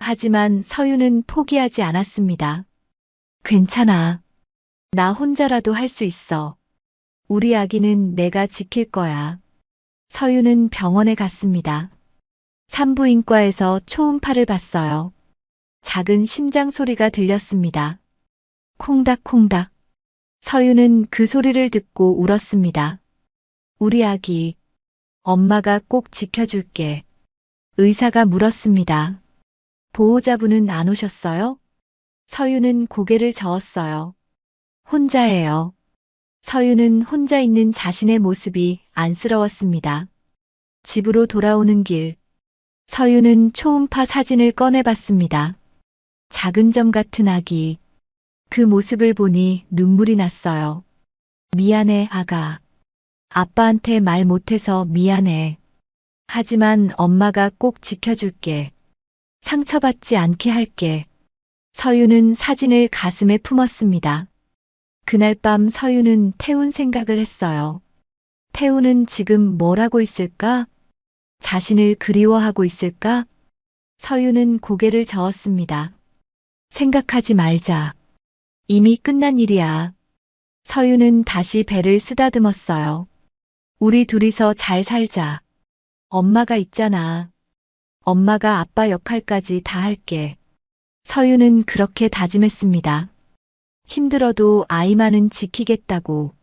하지만 서윤은 포기하지 않았습니다. 괜찮아. 나 혼자라도 할 수 있어. 우리 아기는 내가 지킬 거야. 서윤은 병원에 갔습니다. 산부인과에서 초음파를 봤어요. 작은 심장 소리가 들렸습니다. 콩닥콩닥. 서윤은 그 소리를 듣고 울었습니다. 우리 아기, 엄마가 꼭 지켜줄게. 의사가 물었습니다. 보호자분은 안 오셨어요? 서윤은 고개를 저었어요. 혼자예요. 서윤은 혼자 있는 자신의 모습이 안쓰러웠습니다. 집으로 돌아오는 길, 서윤은 초음파 사진을 꺼내봤습니다. 작은 점 같은 아기. 그 모습을 보니 눈물이 났어요. 미안해, 아가. 아빠한테 말 못해서 미안해. 하지만 엄마가 꼭 지켜줄게. 상처받지 않게 할게. 서윤은 사진을 가슴에 품었습니다. 그날 밤 서윤은 태훈 생각을 했어요. 태훈은 지금 뭘 하고 있을까? 자신을 그리워하고 있을까? 서윤은 고개를 저었습니다. 생각하지 말자. 이미 끝난 일이야. 서윤은 다시 배를 쓰다듬었어요. 우리 둘이서 잘 살자. 엄마가 있잖아. 엄마가 아빠 역할까지 다 할게. 서윤은 그렇게 다짐했습니다. 힘들어도 아이만은 지키겠다고.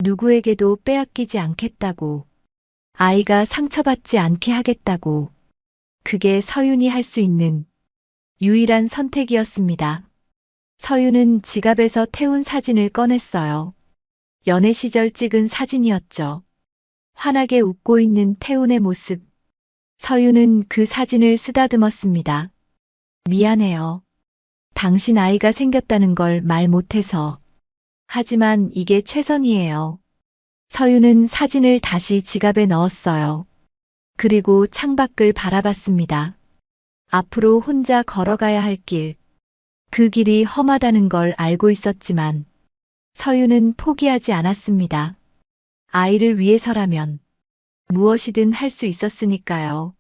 누구에게도 빼앗기지 않겠다고. 아이가 상처받지 않게 하겠다고. 그게 서윤이 할 수 있는 유일한 선택이었습니다. 서윤은 지갑에서 태운 사진을 꺼냈어요. 연애 시절 찍은 사진이었죠. 환하게 웃고 있는 태훈의 모습. 서윤은 그 사진을 쓰다듬었습니다. 미안해요. 당신 아이가 생겼다는 걸 말 못해서. 하지만 이게 최선이에요. 서윤은 사진을 다시 지갑에 넣었어요. 그리고 창밖을 바라봤습니다. 앞으로 혼자 걸어가야 할 길. 그 길이 험하다는 걸 알고 있었지만 서윤은 포기하지 않았습니다. 아이를 위해서라면 무엇이든 할 수 있었으니까요.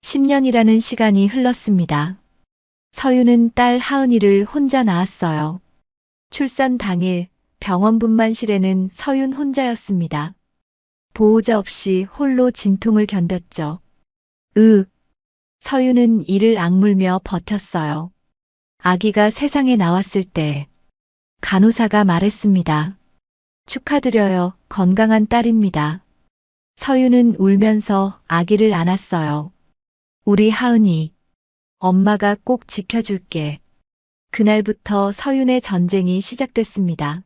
10년이라는 시간이 흘렀습니다. 서윤은 딸 하은이를 혼자 낳았어요. 출산 당일 병원 분만실에는 서윤 혼자였습니다. 보호자 없이 홀로 진통을 견뎠죠. 서윤은 이를 악물며 버텼어요. 아기가 세상에 나왔을 때 간호사가 말했습니다. 축하드려요. 건강한 딸입니다. 서윤은 울면서 아기를 안았어요. 우리 하은이, 엄마가 꼭 지켜줄게. 그날부터 서윤의 전쟁이 시작됐습니다.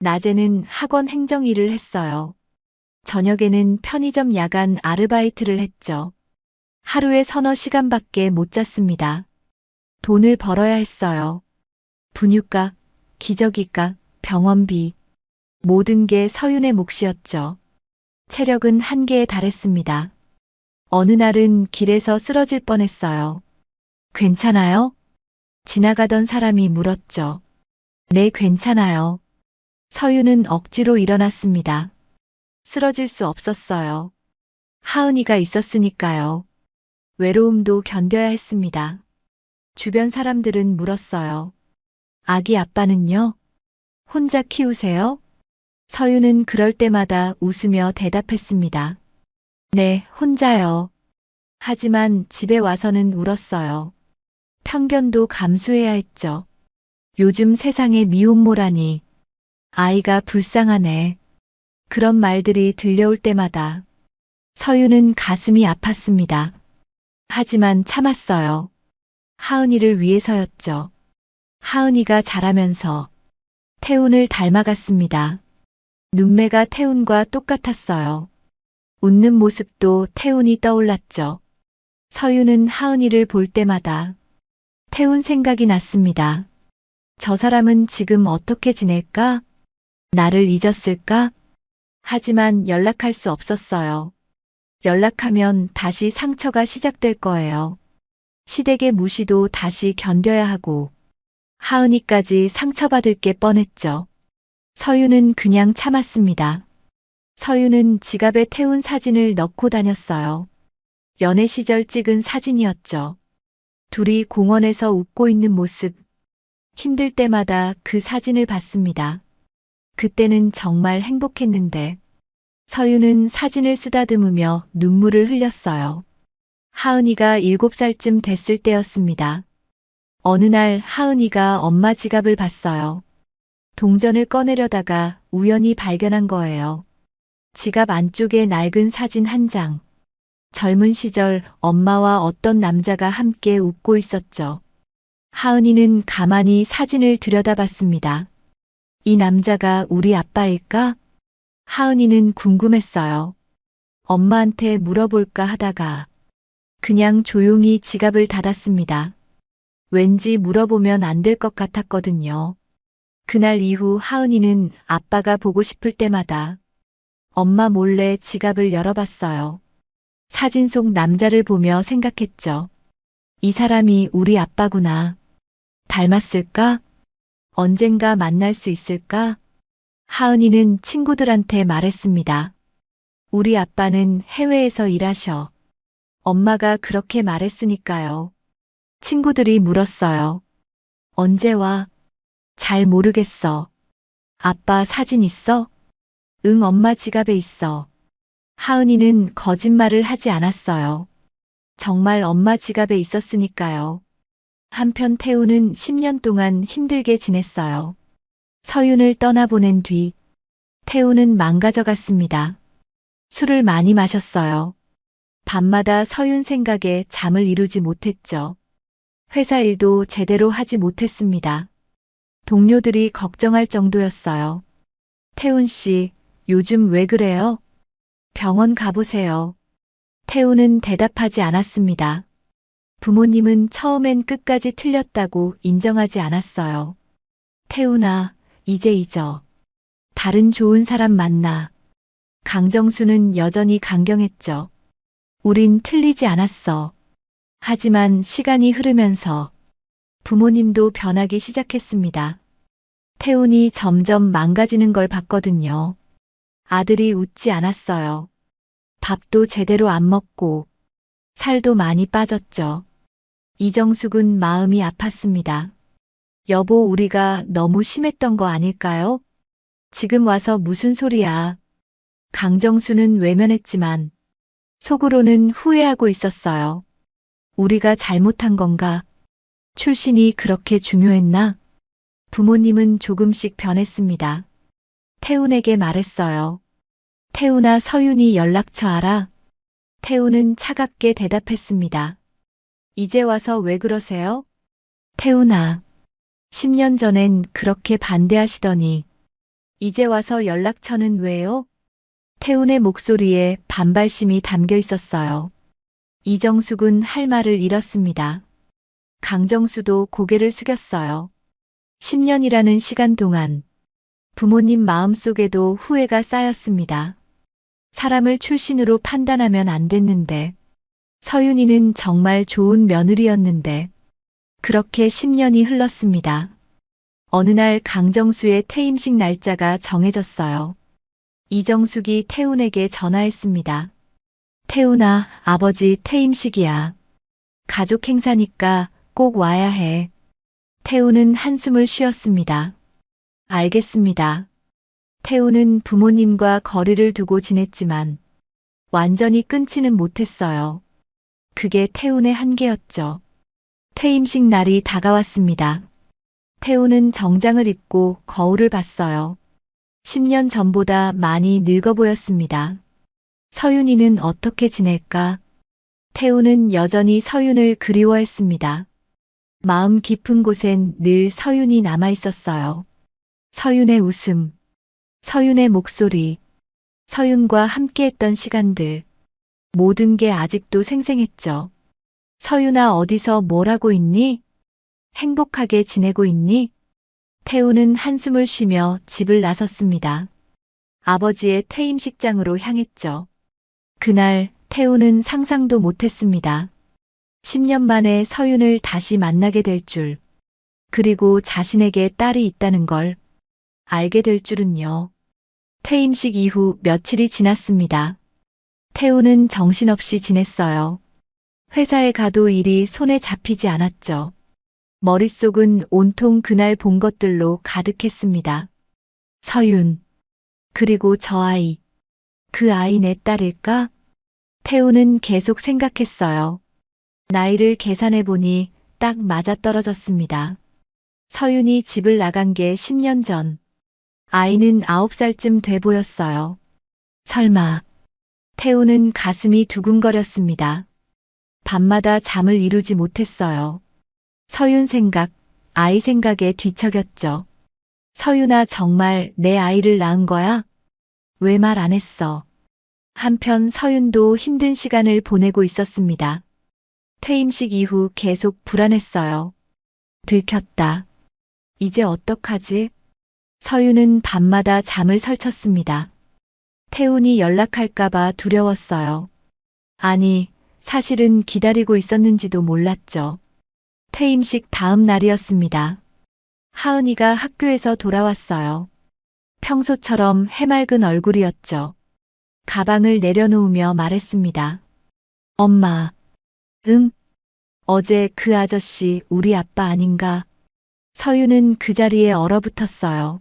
낮에는 학원 행정 일을 했어요. 저녁에는 편의점 야간 아르바이트를 했죠. 하루에 서너 시간밖에 못 잤습니다. 돈을 벌어야 했어요. 분유값, 기저귀값, 병원비, 모든 게 서윤의 몫이었죠. 체력은 한계에 달했습니다. 어느 날은 길에서 쓰러질 뻔했어요. 괜찮아요? 지나가던 사람이 물었죠. 네, 괜찮아요. 서윤은 억지로 일어났습니다. 쓰러질 수 없었어요. 하은이가 있었으니까요. 외로움도 견뎌야 했습니다. 주변 사람들은 물었어요. 아기 아빠는요? 혼자 키우세요? 서윤은 그럴 때마다 웃으며 대답했습니다. 네, 혼자요. 하지만 집에 와서는 울었어요. 편견도 감수해야 했죠. 요즘 세상에 미혼모라니. 아이가 불쌍하네. 그런 말들이 들려올 때마다 서윤은 가슴이 아팠습니다. 하지만 참았어요. 하은이를 위해서였죠. 하은이가 자라면서 태훈을 닮아갔습니다. 눈매가 태훈과 똑같았어요. 웃는 모습도 태훈이 떠올랐죠. 서윤은 하은이를 볼 때마다 태훈 생각이 났습니다. 저 사람은 지금 어떻게 지낼까? 나를 잊었을까? 하지만 연락할 수 없었어요. 연락하면 다시 상처가 시작될 거예요. 시댁의 무시도 다시 견뎌야 하고 하은이까지 상처받을 게 뻔했죠. 서윤은 그냥 참았습니다. 서윤은 지갑에 태운 사진을 넣고 다녔어요. 연애 시절 찍은 사진이었죠. 둘이 공원에서 웃고 있는 모습. 힘들 때마다 그 사진을 봤습니다. 그때는 정말 행복했는데 서윤은 사진을 쓰다듬으며 눈물을 흘렸어요. 하은이가 7살쯤 됐을 때였습니다. 어느 날 하은이가 엄마 지갑을 봤어요. 동전을 꺼내려다가 우연히 발견한 거예요. 지갑 안쪽에 낡은 사진 한 장. 젊은 시절 엄마와 어떤 남자가 함께 웃고 있었죠. 하은이는 가만히 사진을 들여다봤습니다. 이 남자가 우리 아빠일까? 하은이는 궁금했어요. 엄마한테 물어볼까 하다가 그냥 조용히 지갑을 닫았습니다. 왠지 물어보면 안 될 것 같았거든요. 그날 이후 하은이는 아빠가 보고 싶을 때마다 엄마 몰래 지갑을 열어봤어요. 사진 속 남자를 보며 생각했죠. 이 사람이 우리 아빠구나. 닮았을까? 언젠가 만날 수 있을까? 하은이는 친구들한테 말했습니다. 우리 아빠는 해외에서 일하셔. 엄마가 그렇게 말했으니까요. 친구들이 물었어요. 언제 와? 잘 모르겠어. 아빠 사진 있어? 응, 엄마 지갑에 있어. 하은이는 거짓말을 하지 않았어요. 정말 엄마 지갑에 있었으니까요. 한편 태우는 10년 동안 힘들게 지냈어요. 서윤을 떠나보낸 뒤 태우는 망가져갔습니다. 술을 많이 마셨어요. 밤마다 서윤 생각에 잠을 이루지 못했죠. 회사 일도 제대로 하지 못했습니다. 동료들이 걱정할 정도였어요. 태훈 씨, 요즘 왜 그래요? 병원 가보세요. 태훈은 대답하지 않았습니다. 부모님은 처음엔 끝까지 틀렸다고 인정하지 않았어요. 태훈아, 이제 잊어. 다른 좋은 사람 만나. 강정수는 여전히 강경했죠. 우린 틀리지 않았어. 하지만 시간이 흐르면서 부모님도 변하기 시작했습니다. 태훈이 점점 망가지는 걸 봤거든요. 아들이 웃지 않았어요. 밥도 제대로 안 먹고 살도 많이 빠졌죠. 이정숙은 마음이 아팠습니다. 여보, 우리가 너무 심했던 거 아닐까요? 지금 와서 무슨 소리야. 강정수는 외면했지만 속으로는 후회하고 있었어요. 우리가 잘못한 건가? 출신이 그렇게 중요했나? 부모님은 조금씩 변했습니다. 태훈에게 말했어요. 태훈아, 서윤이 연락처 알아? 태훈은 차갑게 대답했습니다. 이제 와서 왜 그러세요? 태훈아, 10년 전엔 그렇게 반대하시더니 이제 와서 연락처는 왜요? 태훈의 목소리에 반발심이 담겨 있었어요. 이정숙은 할 말을 잃었습니다. 강정수도 고개를 숙였어요. 10년이라는 시간 동안 부모님 마음속에도 후회가 쌓였습니다. 사람을 출신으로 판단하면 안 됐는데, 서윤이는 정말 좋은 며느리였는데, 그렇게 10년이 흘렀습니다. 어느 날 강정수의 퇴임식 날짜가 정해졌어요. 이정숙이 태훈에게 전화했습니다. 태훈아, 아버지 퇴임식이야. 가족 행사니까 꼭 와야 해. 태훈은 한숨을 쉬었습니다. 알겠습니다. 태훈은 부모님과 거리를 두고 지냈지만 완전히 끊지는 못했어요. 그게 태훈의 한계였죠. 퇴임식 날이 다가왔습니다. 태훈은 정장을 입고 거울을 봤어요. 10년 전보다 많이 늙어 보였습니다. 서윤이는 어떻게 지낼까? 태훈은 여전히 서윤을 그리워했습니다. 마음 깊은 곳엔 늘 서윤이 남아 있었어요. 서윤의 웃음, 서윤의 목소리, 서윤과 함께했던 시간들, 모든 게 아직도 생생했죠. 서윤아, 어디서 뭘 하고 있니? 행복하게 지내고 있니? 태훈은 한숨을 쉬며 집을 나섰습니다. 아버지의 퇴임식장으로 향했죠. 그날 태훈은 상상도 못했습니다. 10년 만에 서윤을 다시 만나게 될 줄, 그리고 자신에게 딸이 있다는 걸 알게 될 줄은요. 퇴임식 이후 며칠이 지났습니다. 태훈은 정신없이 지냈어요. 회사에 가도 일이 손에 잡히지 않았죠. 머릿속은 온통 그날 본 것들로 가득했습니다. 서윤, 그리고 저 아이, 그 아이 내 딸일까? 태훈은 계속 생각했어요. 나이를 계산해 보니 딱 맞아떨어졌습니다. 서윤이 집을 나간 게 10년 전. 아이는 9살쯤 돼 보였어요. 설마. 태훈은 가슴이 두근거렸습니다. 밤마다 잠을 이루지 못했어요. 서윤 생각, 아이 생각에 뒤척였죠. 서윤아, 정말 내 아이를 낳은 거야? 왜 말 안 했어? 한편 서윤도 힘든 시간을 보내고 있었습니다. 퇴임식 이후 계속 불안했어요. 들켰다. 이제 어떡하지? 서윤은 밤마다 잠을 설쳤습니다. 태훈이 연락할까봐 두려웠어요. 아니, 사실은 기다리고 있었는지도 몰랐죠. 퇴임식 다음 날이었습니다. 하은이가 학교에서 돌아왔어요. 평소처럼 해맑은 얼굴이었죠. 가방을 내려놓으며 말했습니다. 엄마. 응? 어제 그 아저씨 우리 아빠 아닌가? 서윤은 그 자리에 얼어붙었어요.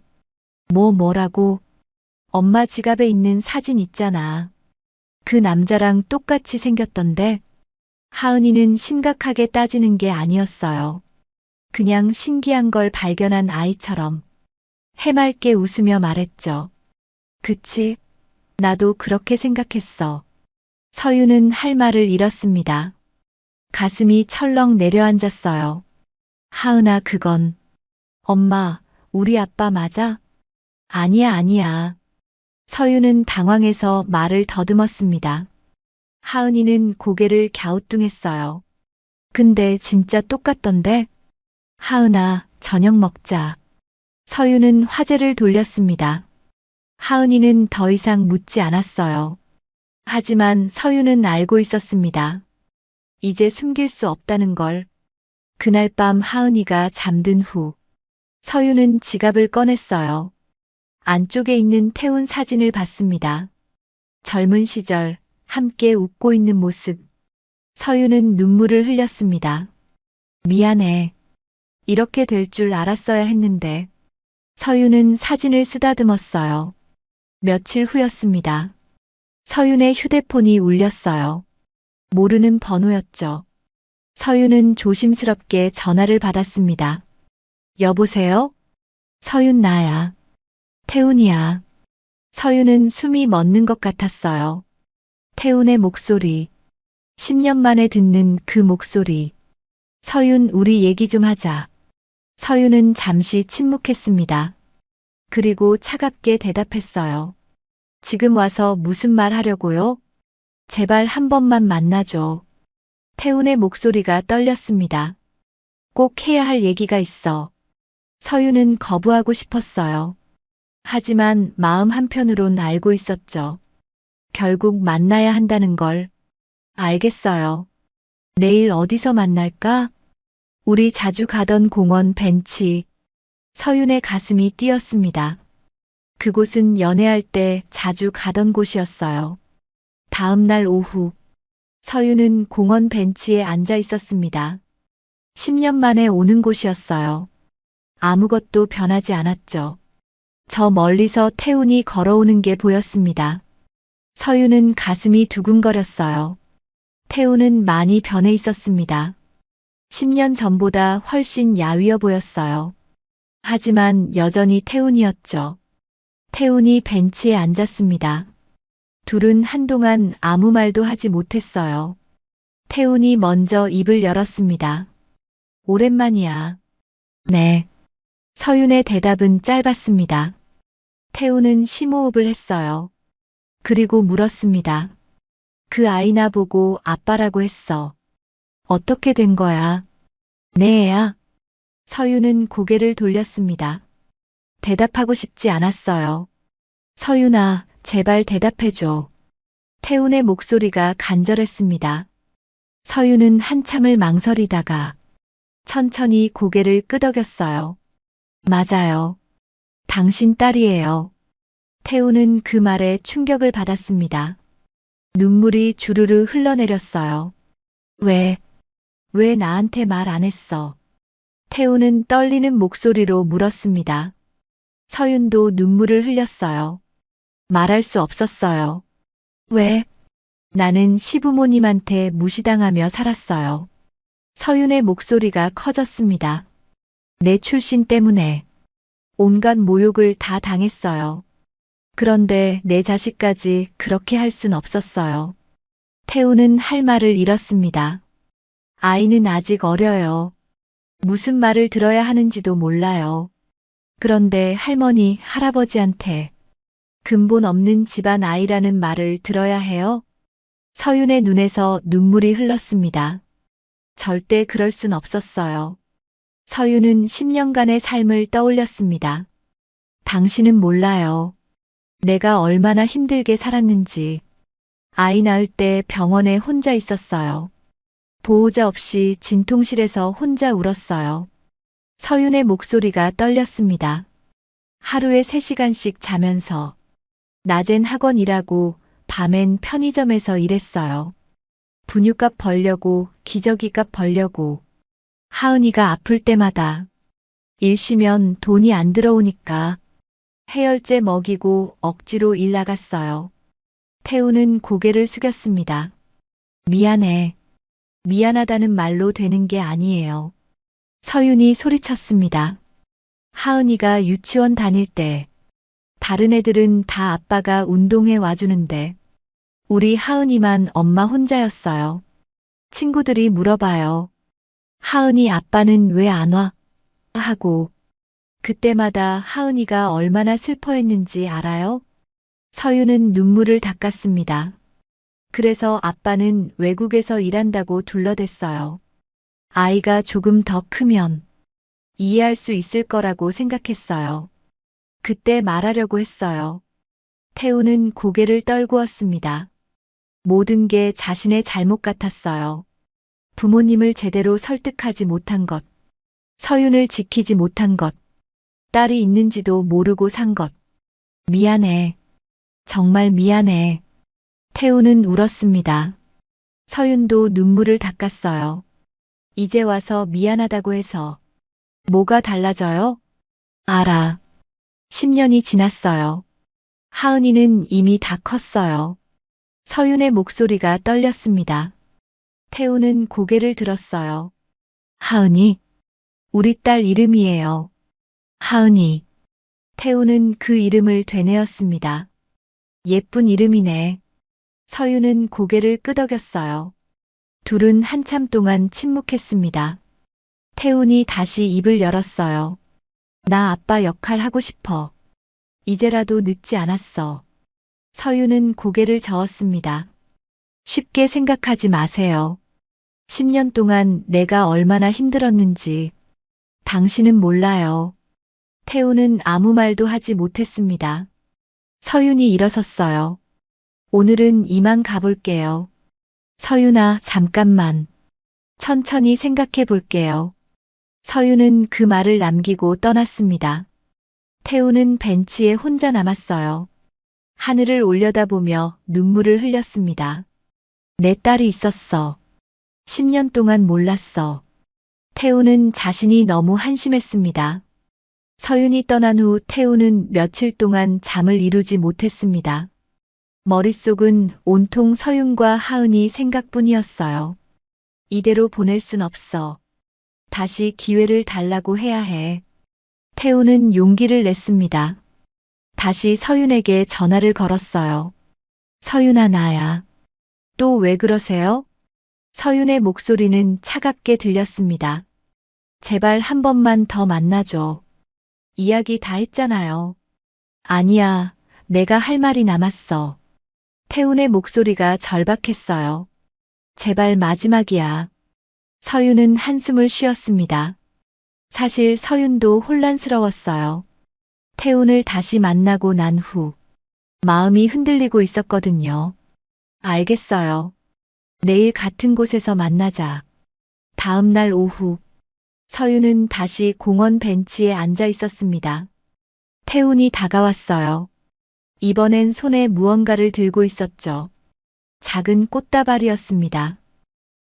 뭐라고? 엄마 지갑에 있는 사진 있잖아. 그 남자랑 똑같이 생겼던데? 하은이는 심각하게 따지는 게 아니었어요. 그냥 신기한 걸 발견한 아이처럼 해맑게 웃으며 말했죠. 그치? 나도 그렇게 생각했어. 서윤은 할 말을 잃었습니다. 가슴이 철렁 내려앉았어요. 하은아, 그건. 엄마, 우리 아빠 맞아? 아니야. 서윤은 당황해서 말을 더듬었습니다. 하은이는 고개를 갸우뚱했어요. 근데 진짜 똑같던데? 하은아, 저녁 먹자. 서윤은 화제를 돌렸습니다. 하은이는 더 이상 묻지 않았어요. 하지만 서윤은 알고 있었습니다. 이제 숨길 수 없다는 걸. 그날 밤 하은이가 잠든 후 서윤은 지갑을 꺼냈어요. 안쪽에 있는 태훈 사진을 봤습니다. 젊은 시절 함께 웃고 있는 모습. 서윤은 눈물을 흘렸습니다. 미안해. 이렇게 될 줄 알았어야 했는데. 서윤은 사진을 쓰다듬었어요. 며칠 후였습니다. 서윤의 휴대폰이 울렸어요. 모르는 번호였죠. 서윤은 조심스럽게 전화를 받았습니다. 여보세요? 서윤 나야. 태훈이야. 서윤은 숨이 멎는 것 같았어요. 태훈의 목소리. 10년 만에 듣는 그 목소리. 서윤, 우리 얘기 좀 하자. 서윤은 잠시 침묵했습니다. 그리고 차갑게 대답했어요. 지금 와서 무슨 말 하려고요? 제발 한 번만 만나줘. 태훈의 목소리가 떨렸습니다. 꼭 해야 할 얘기가 있어. 서윤은 거부하고 싶었어요. 하지만 마음 한편으론 알고 있었죠. 결국 만나야 한다는 걸. 알겠어요. 내일 어디서 만날까? 우리 자주 가던 공원 벤치. 서윤의 가슴이 뛰었습니다. 그곳은 연애할 때 자주 가던 곳이었어요. 다음 날 오후, 서윤은 공원 벤치에 앉아 있었습니다. 10년 만에 오는 곳이었어요. 아무것도 변하지 않았죠. 저 멀리서 태훈이 걸어오는 게 보였습니다. 서윤은 가슴이 두근거렸어요. 태훈은 많이 변해 있었습니다. 10년 전보다 훨씬 야위어 보였어요. 하지만 여전히 태훈이었죠. 태훈이 벤치에 앉았습니다. 둘은 한동안 아무 말도 하지 못했어요. 태훈이 먼저 입을 열었습니다. 오랜만이야. 네. 서윤의 대답은 짧았습니다. 태훈은 심호흡을 했어요. 그리고 물었습니다. 그 아이나 보고 아빠라고 했어. 어떻게 된 거야? 내 애야. 서윤은 고개를 돌렸습니다. 대답하고 싶지 않았어요. 서윤아, 제발 대답해줘. 태훈의 목소리가 간절했습니다. 서윤은 한참을 망설이다가 천천히 고개를 끄덕였어요. 맞아요. 당신 딸이에요. 태훈은 그 말에 충격을 받았습니다. 눈물이 주르르 흘러내렸어요. 왜 나한테 말 안 했어? 태훈은 떨리는 목소리로 물었습니다. 서윤도 눈물을 흘렸어요. 말할 수 없었어요. 왜? 나는 시부모님한테 무시당하며 살았어요. 서윤의 목소리가 커졌습니다. 내 출신 때문에 온갖 모욕을 다 당했어요. 그런데 내 자식까지 그렇게 할 순 없었어요. 태우는 할 말을 잃었습니다. 아이는 아직 어려요. 무슨 말을 들어야 하는지도 몰라요. 그런데 할머니, 할아버지한테 근본 없는 집안 아이라는 말을 들어야 해요? 서윤의 눈에서 눈물이 흘렀습니다. 절대 그럴 순 없었어요. 서윤은 10년간의 삶을 떠올렸습니다. 당신은 몰라요. 내가 얼마나 힘들게 살았는지. 아이 낳을 때 병원에 혼자 있었어요. 보호자 없이 진통실에서 혼자 울었어요. 서윤의 목소리가 떨렸습니다. 하루에 3시간씩 자면서 낮엔 학원 일하고 밤엔 편의점에서 일했어요. 분유값 벌려고 기저귀값 벌려고 하은이가 아플 때마다 일 쉬면 돈이 안 들어오니까 해열제 먹이고 억지로 일 나갔어요. 태우는 고개를 숙였습니다. 미안해. 미안하다는 말로 되는 게 아니에요. 서윤이 소리쳤습니다. 하은이가 유치원 다닐 때 다른 애들은 다 아빠가 운동회 와주는데 우리 하은이만 엄마 혼자였어요. 친구들이 물어봐요. 하은이 아빠는 왜 안 와? 하고 그때마다 하은이가 얼마나 슬퍼했는지 알아요? 서윤은 눈물을 닦았습니다. 그래서 아빠는 외국에서 일한다고 둘러댔어요. 아이가 조금 더 크면 이해할 수 있을 거라고 생각했어요. 그때 말하려고 했어요. 태우는 고개를 떨구었습니다. 모든 게 자신의 잘못 같았어요. 부모님을 제대로 설득하지 못한 것, 서윤을 지키지 못한 것, 딸이 있는지도 모르고 산 것. 미안해. 정말 미안해. 태우는 울었습니다. 서윤도 눈물을 닦았어요. 이제 와서 미안하다고 해서 뭐가 달라져요? 알아. 10년이 지났어요. 하은이는 이미 다 컸어요. 서윤의 목소리가 떨렸습니다. 태우는 고개를 들었어요. 하은이, 우리 딸 이름이에요. 하은이. 태우는 그 이름을 되뇌었습니다. 예쁜 이름이네. 서윤은 고개를 끄덕였어요. 둘은 한참 동안 침묵했습니다. 태훈이 다시 입을 열었어요. 나 아빠 역할 하고 싶어. 이제라도 늦지 않았어. 서윤은 고개를 저었습니다. 쉽게 생각하지 마세요. 10년 동안 내가 얼마나 힘들었는지 당신은 몰라요. 태우는 아무 말도 하지 못했습니다. 서윤이 일어섰어요. 오늘은 이만 가볼게요. 서윤아, 잠깐만. 천천히 생각해 볼게요. 서윤은 그 말을 남기고 떠났습니다. 태우는 벤치에 혼자 남았어요. 하늘을 올려다보며 눈물을 흘렸습니다. 내 딸이 있었어. 10년 동안 몰랐어. 태우는 자신이 너무 한심했습니다. 서윤이 떠난 후 태우는 며칠 동안 잠을 이루지 못했습니다. 머릿속은 온통 서윤과 하은이 생각뿐이었어요. 이대로 보낼 순 없어. 다시 기회를 달라고 해야 해. 태우는 용기를 냈습니다. 다시 서윤에게 전화를 걸었어요. 서윤아, 나야. 또 왜 그러세요? 서윤의 목소리는 차갑게 들렸습니다. 제발 한 번만 더 만나줘. 이야기 다 했잖아요. 아니야, 내가 할 말이 남았어. 태훈의 목소리가 절박했어요. 제발 마지막이야. 서윤은 한숨을 쉬었습니다. 사실 서윤도 혼란스러웠어요. 태훈을 다시 만나고 난 후 마음이 흔들리고 있었거든요. 알겠어요. 내일 같은 곳에서 만나자. 다음 날 오후 서윤은 다시 공원 벤치에 앉아 있었습니다. 태훈이 다가왔어요. 이번엔 손에 무언가를 들고 있었죠. 작은 꽃다발이었습니다.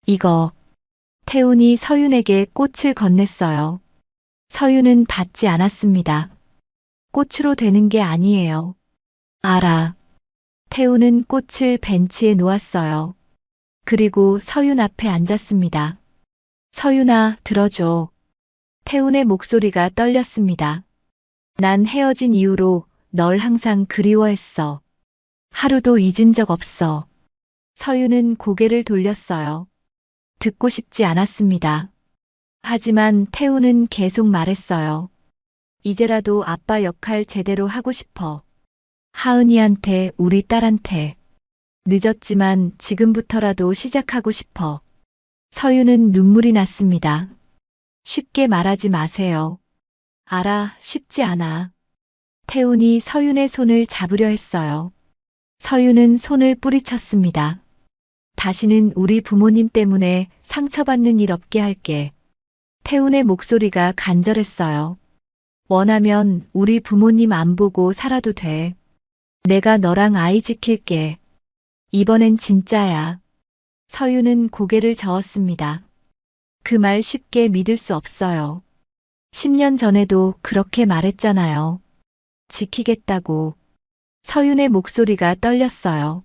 이거. 태훈이 서윤에게 꽃을 건넸어요. 서윤은 받지 않았습니다. 꽃으로 되는 게 아니에요. 알아. 태훈은 꽃을 벤치에 놓았어요. 그리고 서윤 앞에 앉았습니다. 서윤아, 들어줘. 태훈의 목소리가 떨렸습니다. 난 헤어진 이후로 널 항상 그리워했어. 하루도 잊은 적 없어. 서윤은 고개를 돌렸어요. 듣고 싶지 않았습니다. 하지만 태훈은 계속 말했어요. 이제라도 아빠 역할 제대로 하고 싶어. 하은이한테, 우리 딸한테. 늦었지만 지금부터라도 시작하고 싶어. 서윤은 눈물이 났습니다. 쉽게 말하지 마세요. 알아, 쉽지 않아. 태훈이 서윤의 손을 잡으려 했어요. 서윤은 손을 뿌리쳤습니다. 다시는 우리 부모님 때문에 상처받는 일 없게 할게. 태훈의 목소리가 간절했어요. 원하면 우리 부모님 안 보고 살아도 돼. 내가 너랑 아이 지킬게. 이번엔 진짜야. 서윤은 고개를 저었습니다. 그 말 쉽게 믿을 수 없어요. 10년 전에도 그렇게 말했잖아요. 지키겠다고. 서윤의 목소리가 떨렸어요.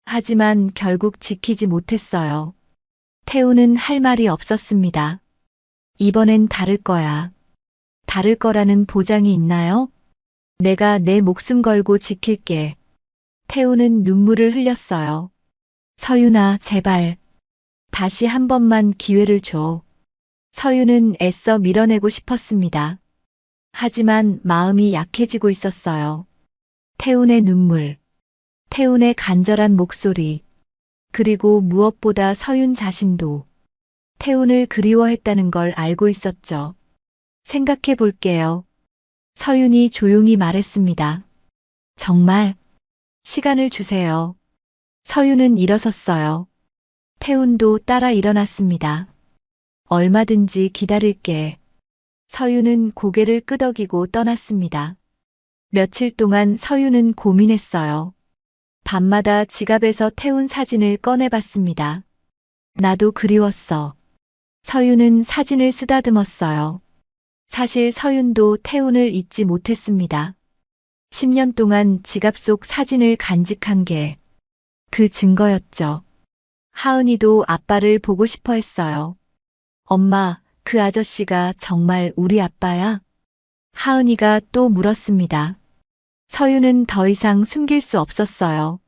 하지만 결국 지키지 못했어요. 태우는 할 말이 없었습니다. 이번엔 다를 거야. 다를 거라는 보장이 있나요? 내가 내 목숨 걸고 지킬게. 태우는 눈물을 흘렸어요. 서윤아, 제발. 다시 한 번만 기회를 줘. 서윤은 애써 밀어내고 싶었습니다. 하지만 마음이 약해지고 있었어요. 태훈의 눈물, 태훈의 간절한 목소리, 그리고 무엇보다 서윤 자신도 태훈을 그리워했다는 걸 알고 있었죠. 생각해 볼게요. 서윤이 조용히 말했습니다. 정말? 시간을 주세요. 서윤은 일어섰어요. 태훈도 따라 일어났습니다. 얼마든지 기다릴게. 서윤은 고개를 끄덕이고 떠났습니다. 며칠 동안 서윤은 고민했어요. 밤마다 지갑에서 태운 사진을 꺼내봤습니다. 나도 그리웠어. 서윤은 사진을 쓰다듬었어요. 사실 서윤도 태훈을 잊지 못했습니다. 10년 동안 지갑 속 사진을 간직한 게 그 증거였죠. 하은이도 아빠를 보고 싶어 했어요. 엄마, 그 아저씨가 정말 우리 아빠야? 하은이가 또 물었습니다. 서윤은 더 이상 숨길 수 없었어요.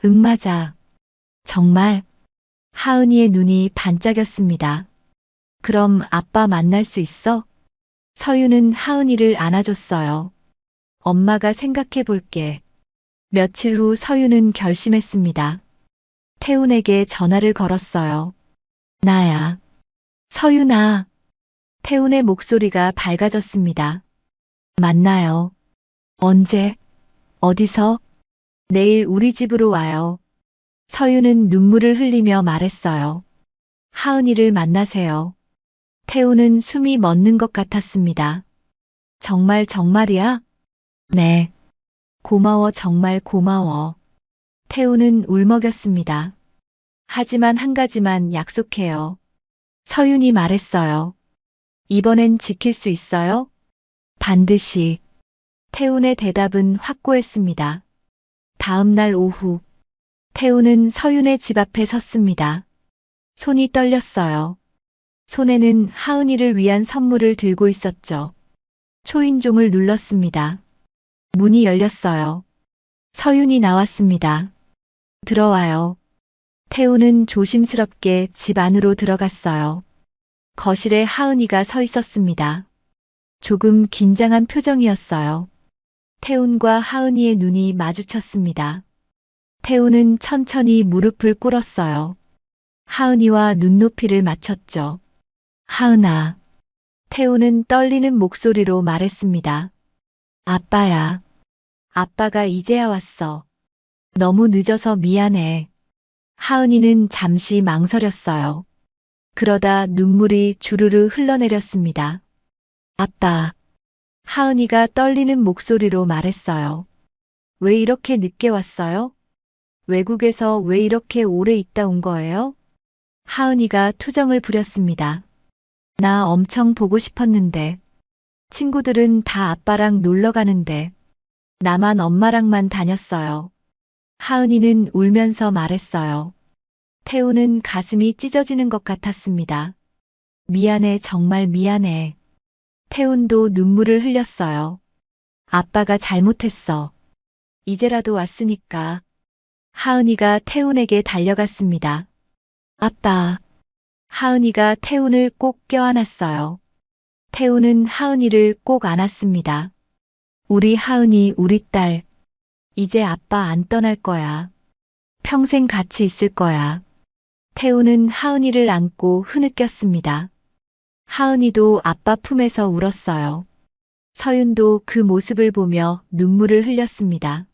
응, 맞아. 정말? 하은이의 눈이 반짝였습니다. 그럼 아빠 만날 수 있어? 서윤은 하은이를 안아줬어요. 엄마가 생각해 볼게. 며칠 후 서윤은 결심했습니다. 태훈에게 전화를 걸었어요. 나야. 서윤아. 태훈의 목소리가 밝아졌습니다. 만나요. 언제? 어디서? 내일 우리 집으로 와요. 서윤은 눈물을 흘리며 말했어요. 하은이를 만나세요. 태훈은 숨이 멎는 것 같았습니다. 정말 정말이야? 네. 고마워, 정말 고마워. 태훈은 울먹였습니다. 하지만 한 가지만 약속해요. 서윤이 말했어요. 이번엔 지킬 수 있어요? 반드시. 태훈의 대답은 확고했습니다. 다음 날 오후, 태훈은 서윤의 집 앞에 섰습니다. 손이 떨렸어요. 손에는 하은이를 위한 선물을 들고 있었죠. 초인종을 눌렀습니다. 문이 열렸어요. 서윤이 나왔습니다. 들어와요. 태훈은 조심스럽게 집 안으로 들어갔어요. 거실에 하은이가 서 있었습니다. 조금 긴장한 표정이었어요. 태훈과 하은이의 눈이 마주쳤습니다. 태훈은 천천히 무릎을 꿇었어요. 하은이와 눈높이를 맞췄죠. 하은아. 태훈은 떨리는 목소리로 말했습니다. 아빠야. 아빠가 이제야 왔어. 너무 늦어서 미안해. 하은이는 잠시 망설였어요. 그러다 눈물이 주르르 흘러내렸습니다. 아빠. 하은이가 떨리는 목소리로 말했어요. 왜 이렇게 늦게 왔어요? 외국에서 왜 이렇게 오래 있다 온 거예요? 하은이가 투정을 부렸습니다. 나 엄청 보고 싶었는데. 친구들은 다 아빠랑 놀러 가는데. 나만 엄마랑만 다녔어요. 하은이는 울면서 말했어요. 태훈은 가슴이 찢어지는 것 같았습니다. 미안해, 정말 미안해. 태훈도 눈물을 흘렸어요. 아빠가 잘못했어. 이제라도 왔으니까. 하은이가 태훈에게 달려갔습니다. 아빠. 하은이가 태훈을 꼭 껴안았어요. 태훈은 하은이를 꼭 안았습니다. 우리 하은이, 우리 딸. 이제 아빠 안 떠날 거야. 평생 같이 있을 거야. 태훈은 하은이를 안고 흐느꼈습니다. 하은이도 아빠 품에서 울었어요. 서윤도 그 모습을 보며 눈물을 흘렸습니다.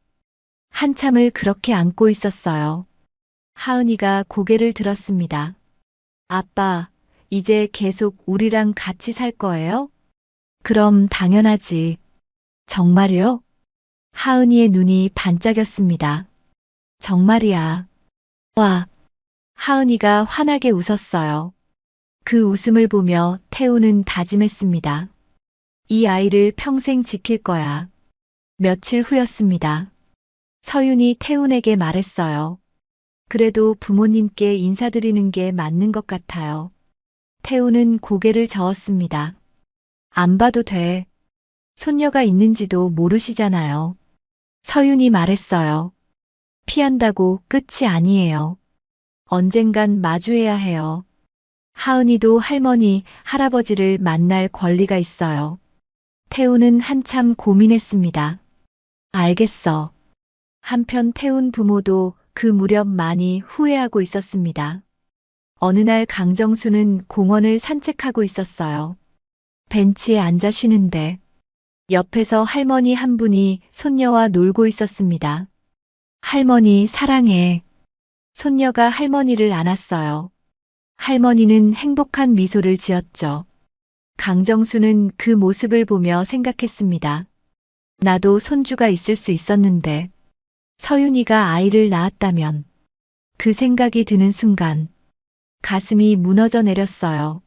한참을 그렇게 안고 있었어요. 하은이가 고개를 들었습니다. 아빠, 이제 계속 우리랑 같이 살 거예요? 그럼 당연하지. 정말요? 하은이의 눈이 반짝였습니다. 정말이야. 와. 하은이가 환하게 웃었어요. 그 웃음을 보며 태훈은 다짐했습니다. 이 아이를 평생 지킬 거야. 며칠 후였습니다. 서윤이 태훈에게 말했어요. 그래도 부모님께 인사드리는 게 맞는 것 같아요. 태훈은 고개를 저었습니다. 안 봐도 돼. 손녀가 있는지도 모르시잖아요. 서윤이 말했어요. 피한다고 끝이 아니에요. 언젠간 마주해야 해요. 하은이도 할머니, 할아버지를 만날 권리가 있어요. 태훈은 한참 고민했습니다. 알겠어. 한편 태훈 부모도 그 무렵 많이 후회하고 있었습니다. 어느 날 강정수는 공원을 산책하고 있었어요. 벤치에 앉아 쉬는데 옆에서 할머니 한 분이 손녀와 놀고 있었습니다. 할머니 사랑해. 손녀가 할머니를 안았어요. 할머니는 행복한 미소를 지었죠. 강정수는 그 모습을 보며 생각했습니다. 나도 손주가 있을 수 있었는데 서윤이가 아이를 낳았다면 그 생각이 드는 순간 가슴이 무너져 내렸어요.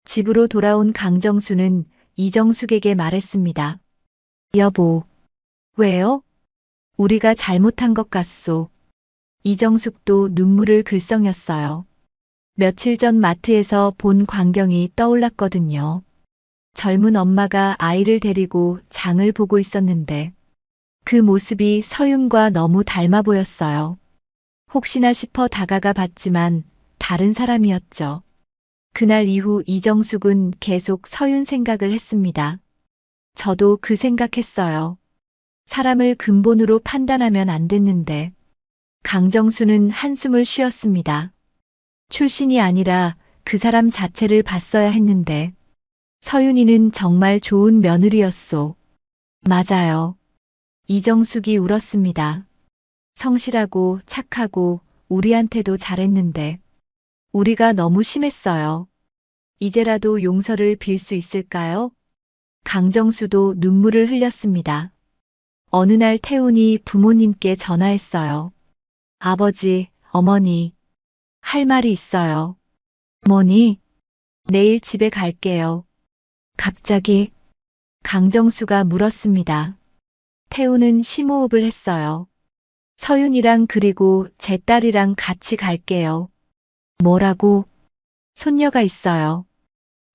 집으로 돌아온 강정수는 이정숙에게 말했습니다. 여보, 왜요? 우리가 잘못한 것 같소. 이정숙도 눈물을 글썽였어요. 며칠 전 마트에서 본 광경이 떠올랐거든요. 젊은 엄마가 아이를 데리고 장을 보고 있었는데 그 모습이 서윤과 너무 닮아 보였어요. 혹시나 싶어 다가가 봤지만 다른 사람이었죠. 그날 이후 이정숙은 계속 서윤 생각을 했습니다. 저도 그 생각했어요. 사람을 근본으로 판단하면 안 됐는데. 강정수는 한숨을 쉬었습니다. 출신이 아니라 그 사람 자체를 봤어야 했는데. 서윤이는 정말 좋은 며느리였소. 맞아요. 이정숙이 울었습니다. 성실하고 착하고 우리한테도 잘했는데 우리가 너무 심했어요. 이제라도 용서를 빌 수 있을까요? 강정수도 눈물을 흘렸습니다. 어느 날 태훈이 부모님께 전화했어요. 아버지, 어머니, 할 말이 있어요. 뭐니? 내일 집에 갈게요. 갑자기 강정수가 물었습니다. 태훈은 심호흡을 했어요. 서윤이랑 그리고 제 딸이랑 같이 갈게요. 뭐라고? 손녀가 있어요.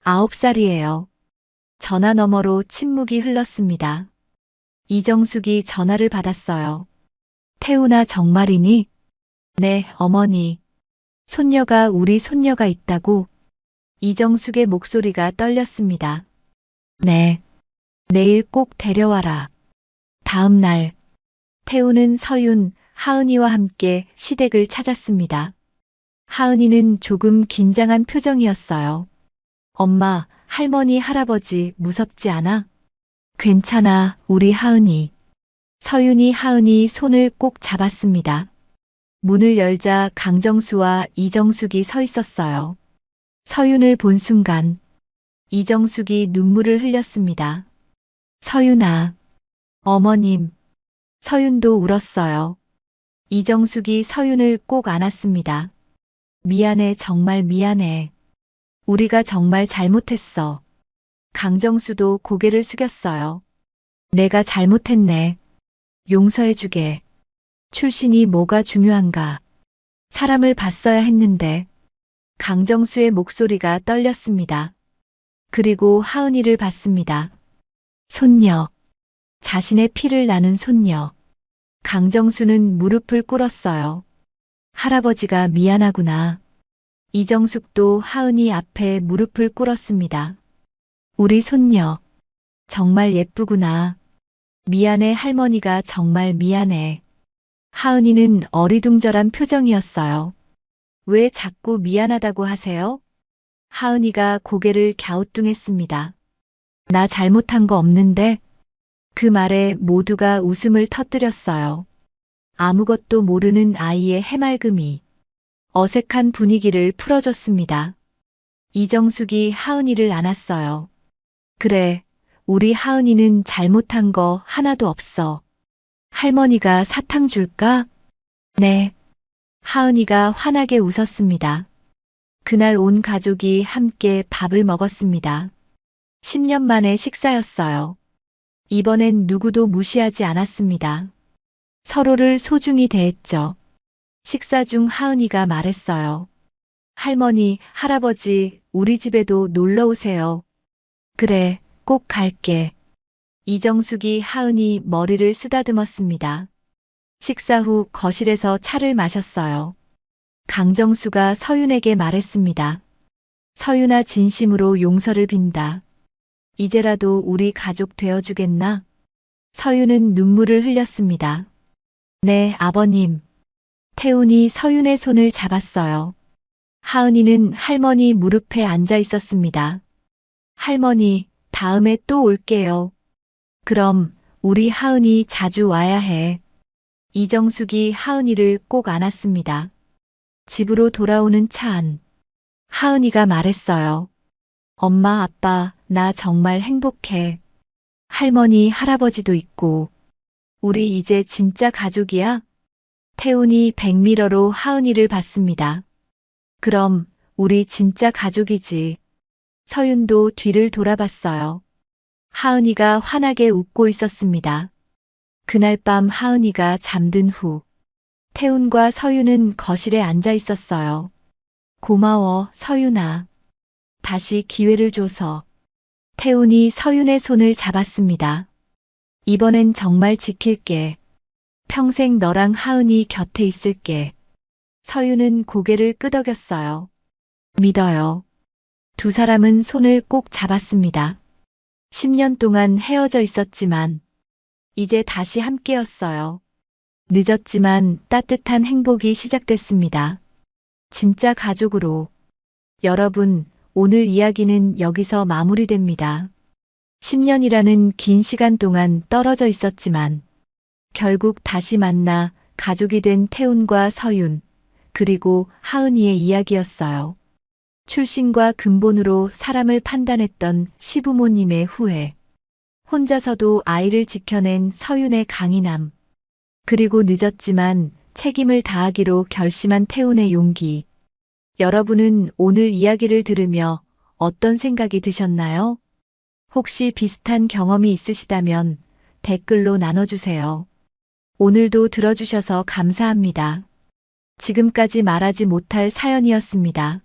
9살이에요. 전화 너머로 침묵이 흘렀습니다. 이정숙이 전화를 받았어요. 태훈아, 정말이니? 네, 어머니. 손녀가 우리 손녀가 있다고? 이정숙의 목소리가 떨렸습니다. 네. 내일 꼭 데려와라. 다음 날, 태훈은 서윤, 하은이와 함께 시댁을 찾았습니다. 하은이는 조금 긴장한 표정이었어요. 엄마, 할머니, 할아버지 무섭지 않아? 괜찮아, 우리 하은이. 서윤이 하은이 손을 꼭 잡았습니다. 문을 열자 강정수와 이정숙이 서 있었어요. 서윤을 본 순간 이정숙이 눈물을 흘렸습니다. 서윤아. 어머님. 서윤도 울었어요. 이정숙이 서윤을 꼭 안았습니다. 미안해, 정말 미안해. 우리가 정말 잘못했어. 강정수도 고개를 숙였어요. 내가 잘못했네. 용서해주게. 출신이 뭐가 중요한가. 사람을 봤어야 했는데. 강정수의 목소리가 떨렸습니다. 그리고 하은이를 봤습니다. 손녀. 자신의 피를 나눈 손녀. 강정수는 무릎을 꿇었어요. 할아버지가 미안하구나. 이정숙도 하은이 앞에 무릎을 꿇었습니다. 우리 손녀. 정말 예쁘구나. 미안해, 할머니가 정말 미안해. 하은이는 어리둥절한 표정이었어요. 왜 자꾸 미안하다고 하세요? 하은이가 고개를 갸우뚱했습니다. 나 잘못한 거 없는데? 그 말에 모두가 웃음을 터뜨렸어요. 아무것도 모르는 아이의 해맑음이 어색한 분위기를 풀어줬습니다. 이정숙이 하은이를 안았어요. 그래, 우리 하은이는 잘못한 거 하나도 없어. 할머니가 사탕 줄까? 네. 하은이가 환하게 웃었습니다. 그날 온 가족이 함께 밥을 먹었습니다. 10년 만의 식사였어요. 이번엔 누구도 무시하지 않았습니다. 서로를 소중히 대했죠. 식사 중 하은이가 말했어요. 할머니, 할아버지, 우리 집에도 놀러 오세요. 그래, 꼭 갈게. 이정숙이 하은이 머리를 쓰다듬었습니다. 식사 후 거실에서 차를 마셨어요. 강정수가 서윤에게 말했습니다. 서윤아, 진심으로 용서를 빈다. 이제라도 우리 가족 되어주겠나? 서윤은 눈물을 흘렸습니다. 네, 아버님. 태훈이 서윤의 손을 잡았어요. 하은이는 할머니 무릎에 앉아 있었습니다. 할머니, 다음에 또 올게요. 그럼 우리 하은이 자주 와야 해. 이정숙이 하은이를 꼭 안았습니다. 집으로 돌아오는 차 안. 하은이가 말했어요. 엄마, 아빠, 나 정말 행복해. 할머니, 할아버지도 있고. 우리 이제 진짜 가족이야? 태훈이 백미러로 하은이를 봤습니다. 그럼 우리 진짜 가족이지. 서윤도 뒤를 돌아봤어요. 하은이가 환하게 웃고 있었습니다. 그날 밤 하은이가 잠든 후 태훈과 서윤은 거실에 앉아 있었어요. 고마워, 서윤아. 다시 기회를 줘서. 태훈이 서윤의 손을 잡았습니다. 이번엔 정말 지킬게. 평생 너랑 하은이 곁에 있을게. 서윤은 고개를 끄덕였어요. 믿어요. 두 사람은 손을 꼭 잡았습니다. 10년 동안 헤어져 있었지만 이제 다시 함께였어요. 늦었지만 따뜻한 행복이 시작됐습니다. 진짜 가족으로. 여러분, 오늘 이야기는 여기서 마무리됩니다. 10년이라는 긴 시간 동안 떨어져 있었지만 결국 다시 만나 가족이 된 태훈과 서윤, 그리고 하은이의 이야기였어요. 출신과 근본으로 사람을 판단했던 시부모님의 후회, 혼자서도 아이를 지켜낸 서윤의 강인함, 그리고 늦었지만 책임을 다하기로 결심한 태훈의 용기. 여러분은 오늘 이야기를 들으며 어떤 생각이 드셨나요? 혹시 비슷한 경험이 있으시다면 댓글로 나눠주세요. 오늘도 들어주셔서 감사합니다. 지금까지 말하지 못할 사연이었습니다.